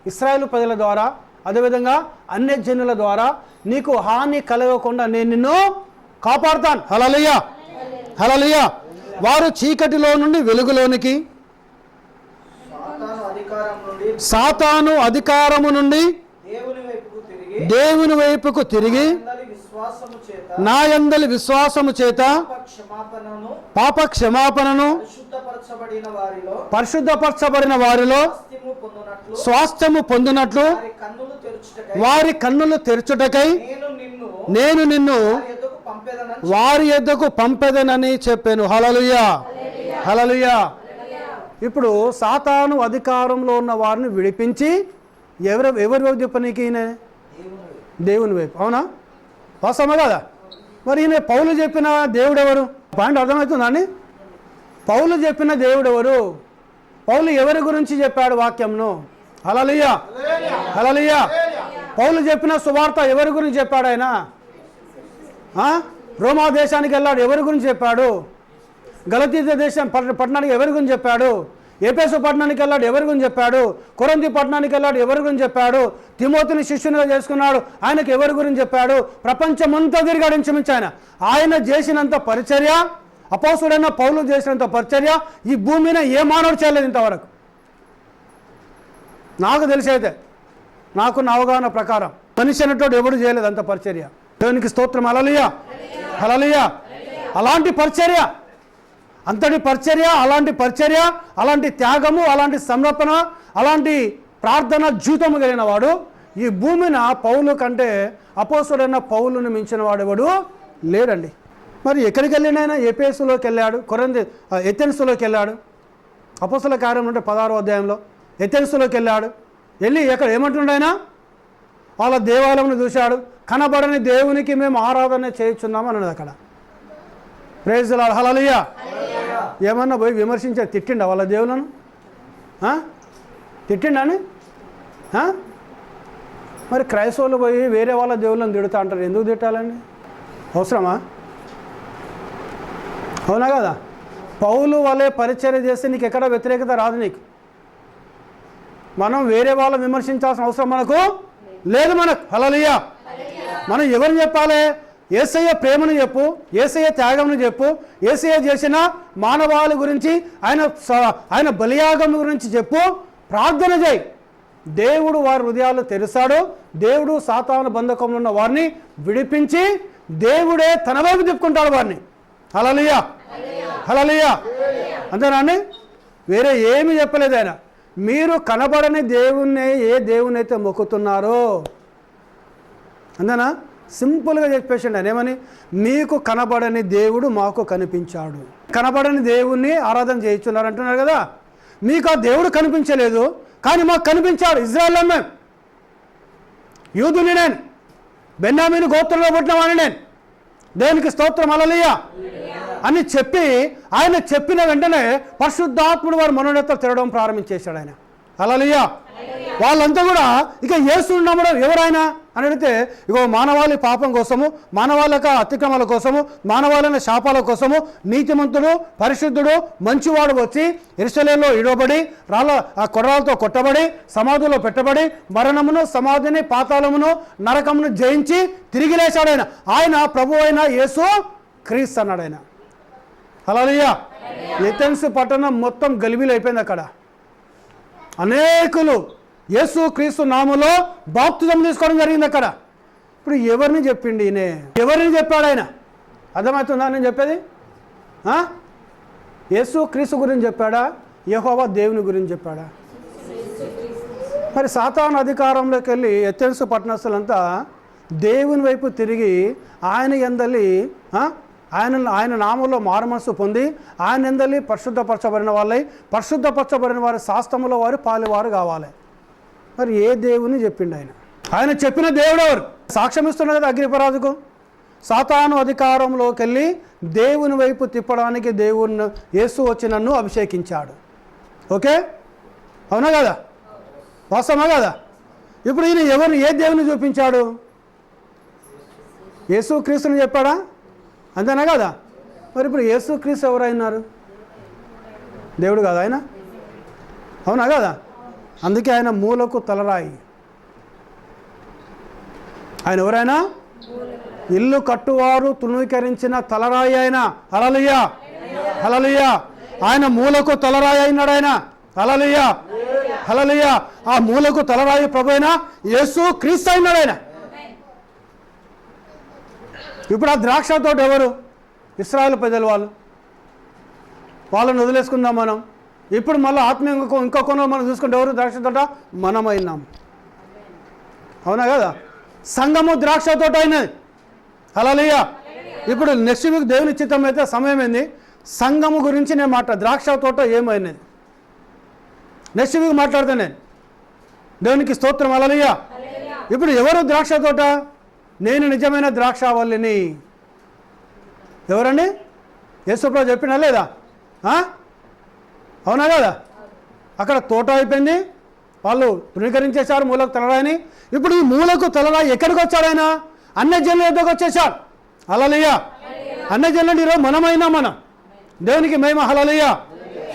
ఇశ్రాయేలు ప్రజల ద్వారా, అదేవిధంగా అన్యజనుల ద్వారా నీకు హాని కలగకుండా నేను నిన్ను కాపాడుతాను. హల్లెలూయా. హల్లెలూయా. వారు చీకటిలో నుండి వెలుగులోనికి, సాతాను అధికారము నుండి దేవుని వైపుకు తిరిగి నా యందలి విశ్వాసము చేత పాప క్షమాపణను పరిశుద్ధపరచబడిన వారిలో స్వాస్థ్యము పొందినట్లు వారి కన్నులు తెరచుటకై నేను నిన్ను వారి యొద్దకు పంపెదనని చెప్పాను. హల్లెలూయా. హల్లెలూయా. ఇప్పుడు సాతాను అధికారంలో ఉన్న వారిని విడిపించి ఎవరి వైపు చెప్పనీకి? దేవుని వైపు. అవునా? వాస్తవమే కదా? మరి ఈయన పౌలు చెప్పిన దేవుడు ఎవరు? పాయింట్ అర్థమవుతుందండి. పౌలు చెప్పిన దేవుడు ఎవరు? పౌలు ఎవరి గురించి చెప్పాడు వాక్యంను? హల్లెలూయా. హల్లెలూయా. పౌలు చెప్పిన సువార్త ఎవరి గురించి చెప్పాడు ఆయన? రోమా దేశానికి వెళ్ళాడు, ఎవరి గురించి చెప్పాడు? గలతీయ దేశం పట్టణానికి ఎవరి గురించి చెప్పాడు? ఎఫెసు పట్టణానికి వెళ్ళాడు, ఎవరి గురించి చెప్పాడు? కొరింథీ పట్టణానికి వెళ్ళాడు, ఎవరి గురించి చెప్పాడు? తిమోతిని శిష్యునిగా చేసుకున్నాడు, ఆయనకు ఎవరి గురించి చెప్పాడు? ప్రపంచమంతా తిరిగాడు ఇంచుమించు ఆయన చేసినంత పరిచర్య, అపోస్తుడైన పౌలు చేసినంత పరిచర్య ఈ భూమి మీద ఏ మానవుడు చేయలేదు ఇంతవరకు. నాకు తెలిసి అయితే, నాకు నా అవగాహన ప్రకారం మనిషి అన్నట్టు ఎవడు చేయలేదు అంత పరిచర్య. దేవునికి స్తోత్రం. హల్లెలూయా, హల్లెలూయా. అలాంటి పరిచర్య, అంతటి పరిచర్య, అలాంటి పరిచర్య, అలాంటి త్యాగము, అలాంటి సమర్పణ, అలాంటి ప్రార్థన జీవితము కలిగిన వాడు ఈ భూమిన పౌలు కంటే అపోస్తుడైన పౌలుని మించిన వాడు ఎవడు లేడండి. మరి ఎక్కడికి వెళ్ళినైనా ఎఫెసులోకి వెళ్ళాడు, ఎథెన్సులోకి వెళ్ళాడు. అపోస్తుల కార్యం అంటే 16వ అధ్యాయంలో ఎథెన్సులోకి వెళ్ళాడు. వెళ్ళి ఎక్కడ ఏమంటుండైనా వాళ్ళ దేవాలయంను చూశాడు. కనబడని దేవునికి మేము ఆరాధన చేయుచున్నాము అన్నది అక్కడ. ప్రైజ్ ది లార్డ్, హల్లెలూయా. ఏమన్నా పోయి విమర్శించారు, తిట్టిండా వాళ్ళ దేవులను? తిట్టిండా అని? మరి క్రైస్తవులు పోయి వేరే వాళ్ళ దేవుళ్ళని తిడుతా అంటారు, ఎందుకు తిట్టాలండి? అవసరమా? అవునా కదా? పౌలు వాళ్ళే పరిచర్య చేస్తే నీకు ఎక్కడ వ్యతిరేకత రాదు. నీకు మనం వేరే వాళ్ళని విమర్శించాల్సిన అవసరం మనకు లేదు. మనకు హల్లెలూయా. మనం ఎవరిని చెప్పాలి? యేసయ్య ప్రేమను చెప్పు, యేసయ్య త్యాగంను చెప్పు, యేసయ్య చేసిన మానవాళి గురించి, ఆయన బలియాగం గురించి చెప్పు, ప్రార్థన చేయి. దేవుడు వారి హృదయాలు తెరుస్తాడు. దేవుడు సాతాను బంధకంలో ఉన్న వారిని విడిపించి దేవుడే తన వైపు తిప్పుకుంటాడు వారిని. హల్లెలూయా, హల్లెలూయా. అంతేనాండి? వేరే ఏమీ చెప్పలేదు ఆయన. మీరు కనబడని దేవుణ్ణి ఏ దేవుని అయితే మొక్కుతున్నారో, అంతేనా? సింపుల్గా చెప్పేసిండు ఆయన. ఏమని? మీకు కనబడని దేవుడు మాకు కనిపించాడు. కనబడని దేవుణ్ణి ఆరాధన చేయించున్నారు అంటున్నారు కదా. మీకు ఆ దేవుడు కనిపించలేదు, కానీ మాకు కనిపించాడు. ఇజ్రాయెల్లో మేము, యూదుని నేను, బెన్యామీను గోత్రంలో పుట్టిన వాడిని నేను. దేవునికి స్తోత్రం, హల్లెలూయా అని చెప్పి ఆయన చెప్పిన వెంటనే పరిశుద్ధాత్ముడు వారి మనోనేత తిరగడం ప్రారంభించేశాడు ఆయన. హల్లెలూయా. వాళ్ళంతా కూడా ఇక యేసుని నమ్మడం ఎవరైనా అని అడిగితే, ఇగో మానవాళి పాపం కోసము, మానవాళి యొక్క అతిక్రమాల కోసము, మానవాళిన శాపాల కోసము నీతిమంతుడు, పరిశుద్ధుడు, మంచివాడు వచ్చి యెరూషలేములో ఇడవబడి కొడరాలతో కొట్టబడి సమాధిలో పెట్టబడి మరణమును, సమాధిని, పాతాళమును, నరకమును జయించి తిరిగి లేచాడు ఆయన. ఆయన ప్రభు అయిన యేసు క్రీస్తు అన్నాడు ఆయన. హల్లెలూయా. ఎథెన్స్ పట్టణం మొత్తం గలిబిలి అయిపోయింది. అక్కడ అనేకులు యేసు క్రీస్తు నామములో బాప్తిజం తీసుకోవడం జరిగింది అక్కడ. ఇప్పుడు ఎవరిని చెప్పిండి ఈయన? ఎవరిని చెప్పాడు ఆయన? అర్థమవుతుందా నేను చెప్పేది? యేసు క్రీస్తు గురించి చెప్పాడా? యెహోవా దేవుని గురించి చెప్పాడా? మరి సాతాను అధికారంలోకి వెళ్ళి ఎథెన్స్ పట్టణస్తులంతా దేవుని వైపు తిరిగి ఆయన యందలి ఆయన నామంలో మారుమనసు పొంది ఆయన యందలి పరిశుద్ధపరచబడిన వాళ్ళై, పరిశుద్ధపరచబడిన వారి శాస్త్రములో వారు పాలువారు కావాలి. మరి ఏ దేవుని చెప్పిండు ఆయన? ఆయన చెప్పిన దేవుడు ఎవరు? సాక్ష్యం ఇస్తున్నారు కదా అగ్రిపరాజుకు. సాతాను అధికారంలోకి వెళ్ళి దేవుని వైపు తిప్పడానికి దేవుని యేసు వచ్చి నన్ను అభిషేకించాడు. ఓకే, అవునా కదా? వాస్తవమా కదా? ఇప్పుడు ఈయన ఎవరిని, ఏ దేవుని చూపించాడు? యేసు క్రీస్తుని చెప్పాడా? అంతేనా కదా? మరి ఇప్పుడు యేసు క్రీస్తు ఎవరైనారు? దేవుడు కదా ఆయన, అవునా కదా? అందుకే ఆయన మూలకు తలరాయి. ఆయన ఎవరైనా ఇల్లు కట్టువారు తృణీకరించిన తలరాయి ఆయన. హల్లెలూయా, హల్లెలూయా. ఆయన మూలకు తలరాయి అయినాడు ఆయన. హల్లెలూయా, హల్లెలూయా. ఆ మూలకు తలరాయి ప్రభు అయిన యేసు క్రీస్తు అయినాడు ఆయన. ఇప్పుడు ఆ ద్రాక్ష తోట ఎవరు? ఇశ్రాయేలు ప్రజలు. వాళ్ళని వదిలేసుకుందాం మనం. ఇప్పుడు మళ్ళీ ఆత్మీయంగా ఇంకో కొన మనం చూసుకుంటే ఎవరు ద్రాక్ష తోట? మనమైనాం. అవునా కదా? సంఘము ద్రాక్ష తోట అయినది. హల్లెలూయా. ఇప్పుడు నెక్స్ట్ వీక్ దేవుని చిత్తం అయితే సమయం ఏంది? సంఘము గురించి నేను ద్రాక్ష తోట ఏమైనది నెక్స్ట్ వీక్ మాట్లాడతాను నేను. దేవునికి స్తోత్రం, హల్లెలూయా. ఇప్పుడు ఎవరు ద్రాక్ష తోట? నేను నిజమైన ద్రాక్షావల్లిని. ఎవరండి? యేసుప్రభు చెప్పినా లేదా? అవునా కదా? అక్కడ తోట అయిపోయింది, వాళ్ళు తృణీకరించేశారు మూలకు తలరాయిని. ఇప్పుడు ఈ మూలకు తలరాయి ఎక్కడికి వచ్చాడు ఆయన? అన్యజనుల యొద్దకు వచ్చేసాడు. హల్లెలూయా. అన్యజనులు ఈరోజు మనమైనా మనం దేవునికి మహిమ. హల్లెలూయా.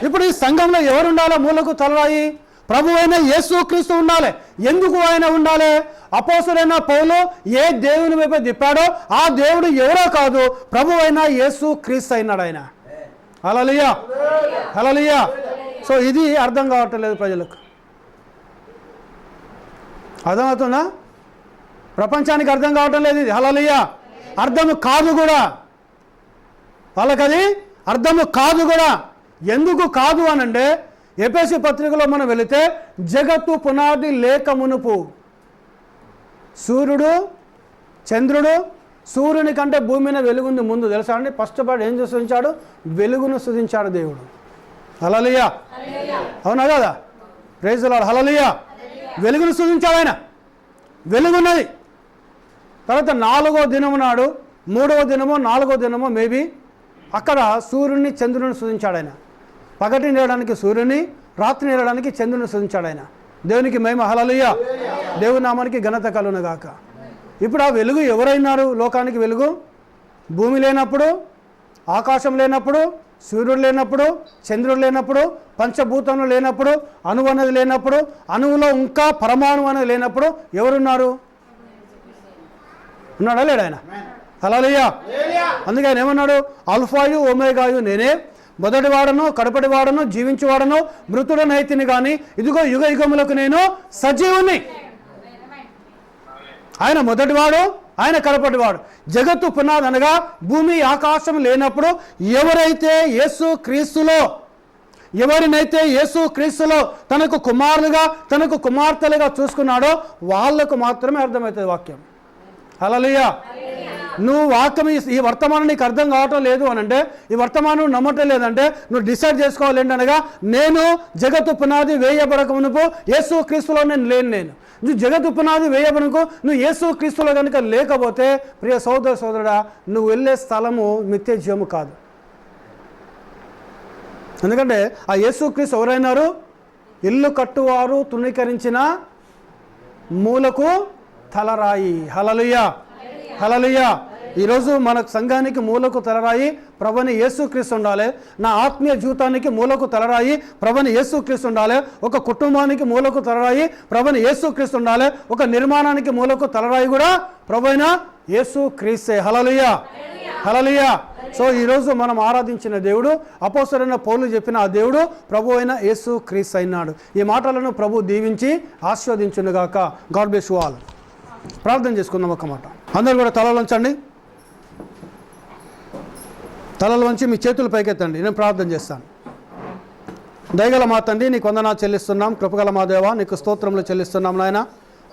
ఇప్పుడు ఈ సంఘంలో ఎవరు ఉండాలో? మూలకు తలరాయి ప్రభు అయిన యేసుక్రీస్తు ఉండాలి. ఎందుకు ఆయన ఉండాలి? అపోస్తలుడైన పౌలు ఏ దేవుని వైపు తిప్పాడో ఆ దేవుడు ఎవరో కాదు, ప్రభు అయిన యేసుక్రీస్తు అయినాడు ఆయన. హల్లెలూయా. హల్లెలూయా. సో ఇది అర్థం కావట్లేదు ప్రజలకు. అర్థమవుతుందా? ప్రపంచానికి అర్థం కావటం లేదు ఇది. హల్లెలూయా. అర్థము కాదు కూడా వాళ్ళకది, అర్థము కాదు కూడా. ఎందుకు కాదు అనంటే ఎఫెసీ పత్రికలో మనం వెళితే జగత్తు పునాది లేక మునుపు సూర్యుడు చంద్రుడు, సూర్యుని కంటే భూమి మీద వెలుగుంది ముందు తెలుసా అండి? ఫస్ట్ పాటు ఏం సృష్టించాడు? వెలుగును సృష్టించాడు దేవుడు. హల్లెలూయా. అవునా కదా? Praise the lord. హల్లెలూయా. వెలుగును సృష్టించాడు ఆయన. వెలుగున్నది. తర్వాత 4వ దినము నాడు, 3వ దినమో 4వ దినమో మేబీ అక్కడ సూర్యుని చంద్రుని సృజించాడు ఆయన. పగటి నేయడానికి సూర్యుని, రాత్రి నేయడానికి చంద్రుని సృజించాడు ఆయన. దేవునికి మహిమ. హల్లెలూయా. దేవుని నామానికి ఘనత కలుగును గాక. ఇప్పుడు ఆ వెలుగు ఎవరైనారు లోకానికి? వెలుగు భూమి లేనప్పుడు, ఆకాశం లేనప్పుడు, సూర్యుడు లేనప్పుడు, చంద్రుడు లేనప్పుడు, పంచభూతములు లేనప్పుడు, అణువు అనేది లేనప్పుడు, అణువులో ఇంకా పరమాణువు అనేది లేనప్పుడు ఎవరున్నారు? ఉన్నాడా లేడు ఆయన? హల్లెలూయా. అందుకే ఆయన ఏమన్నాడు? అల్ఫాయు ఓమేగాయు నేనే, మొదటివాడను కడపటివాడను జీవించేవాడను మృతుడనైతిని కానీ ఇదిగో యుగ యుగములకు నేను సజీవుని. ఆయన మొదటివాడు, ఆయన కడపటివాడు. జగత్తు పునాది అనగా భూమి ఆకాశం లేనప్పుడు ఎవరైతే యేసు క్రీస్తులో తనకు కుమారులుగా తనకు కుమార్తెలుగా చూసుకున్నాడో వాళ్లకు మాత్రమే అర్థమవుతుంది వాక్యం. హల్లెలూయా. నువ్వు వాక్యం ఈ వర్తమానం నీకు అర్థం కావటం లేదు అని అంటే, ఈ వర్తమానం నమ్మటం లేదంటే నువ్వు డిసైడ్ చేసుకోవాలి ఏంటనగా, నేను జగత్తు పునాది వేయబడక మునుపు యేసు క్రీస్తులో నేను నువ్వు జగత్తు పునాది వేయబడకు నువ్వు యేసు క్రీస్తులో కనుక లేకపోతే ప్రియ సోదరుడా, నువ్వు వెళ్ళే స్థలము నిత్య జీవము కాదు. ఎందుకంటే ఆ యేసు క్రీస్తు ఎవరైనారు? ఇల్లు కట్టువారు తృణీకరించిన మూలకు తలరాయి. హల్లెలూయా. హల్లెలూయా. ఈరోజు మన సంఘానికి మూలకు తలరాయి ప్రభుని యేసుక్రీస్తు ఉండాలి. నా ఆత్మీయ జీవితానికి మూలకు తలరాయి ప్రభుని యేసుక్రీస్తు ఉండాలి. ఒక కుటుంబానికి మూలకు తలరాయి ప్రభుని యేసుక్రీస్తు ఉండాలి. ఒక నిర్మాణానికి మూలకు తలరాయి కూడా ప్రభువైన యేసుక్రీస్తే. హల్లెలూయా. హల్లెలూయా. సో ఈరోజు మనం ఆరాధించిన దేవుడు, అపోస్తలుడైన పౌలు చెప్పిన ఆ దేవుడు ప్రభు అయిన యేసుక్రీస్తు అయినాడు. ఈ మాటలను ప్రభు దీవించి ఆశీర్వదించునుగాక. God bless you all. ప్రార్థన చేసుకుందాం ఒక మాట. అందరూ కూడా తలలు వంచండి. తలలు వంచి మీ చేతులు పైకెత్తండి. నేను ప్రార్థన చేస్తాను. దయగల మా తండ్రి, నీకు వందనాలు చెల్లిస్తున్నాం. కృపగల మా దేవా, నీకు స్తోత్రములు చెల్లిస్తున్నాం నాయన.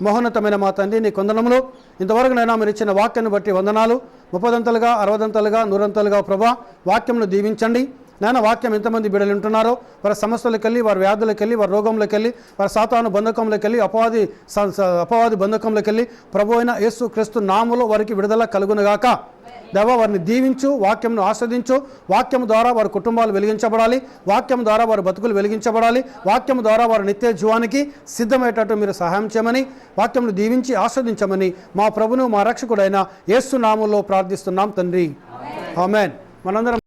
మహోన్నతమైన మా తండ్రి, నీ వందనములు. ఇంతవరకు నైనా మీరు ఇచ్చిన వాక్యాన్ని బట్టి వందనాలు. 30దంతలుగా 60దంతలుగా 100దంతలుగా ప్రభా వాక్యంను దీవించండి నాయన. వాక్యం ఎంతమంది బిడ్డలు ఉంటున్నారో వారి సమస్యలకు వెళ్ళి, వారి వ్యాధులకు వెళ్ళి, వారి రోగంలోకి వెళ్ళి, వారి సాతాను బంధకంలోకి వెళ్ళి, అపవాది బంధకంలోకి వెళ్ళి ప్రభు అయిన యేసు క్రీస్తు నామములో వారికి విడుదల కలుగునుగాక. దేవా, వారిని దీవించు, వాక్యంను ఆస్వాదించు. వాక్యం ద్వారా వారి కుటుంబాలు వెలిగించబడాలి. వాక్యం ద్వారా వారి బతుకులు వెలిగించబడాలి. వాక్యం ద్వారా వారి నిత్య జీవానికి సిద్ధమయ్యేటట్టు మీరు సహాయం చేయమని, వాక్యంను దీవించి ఆస్వాదించమని మా ప్రభును మా రక్షకుడైన యేసు నామములో ప్రార్థిస్తున్నాం తండ్రి. ఆమేన్. మనందరం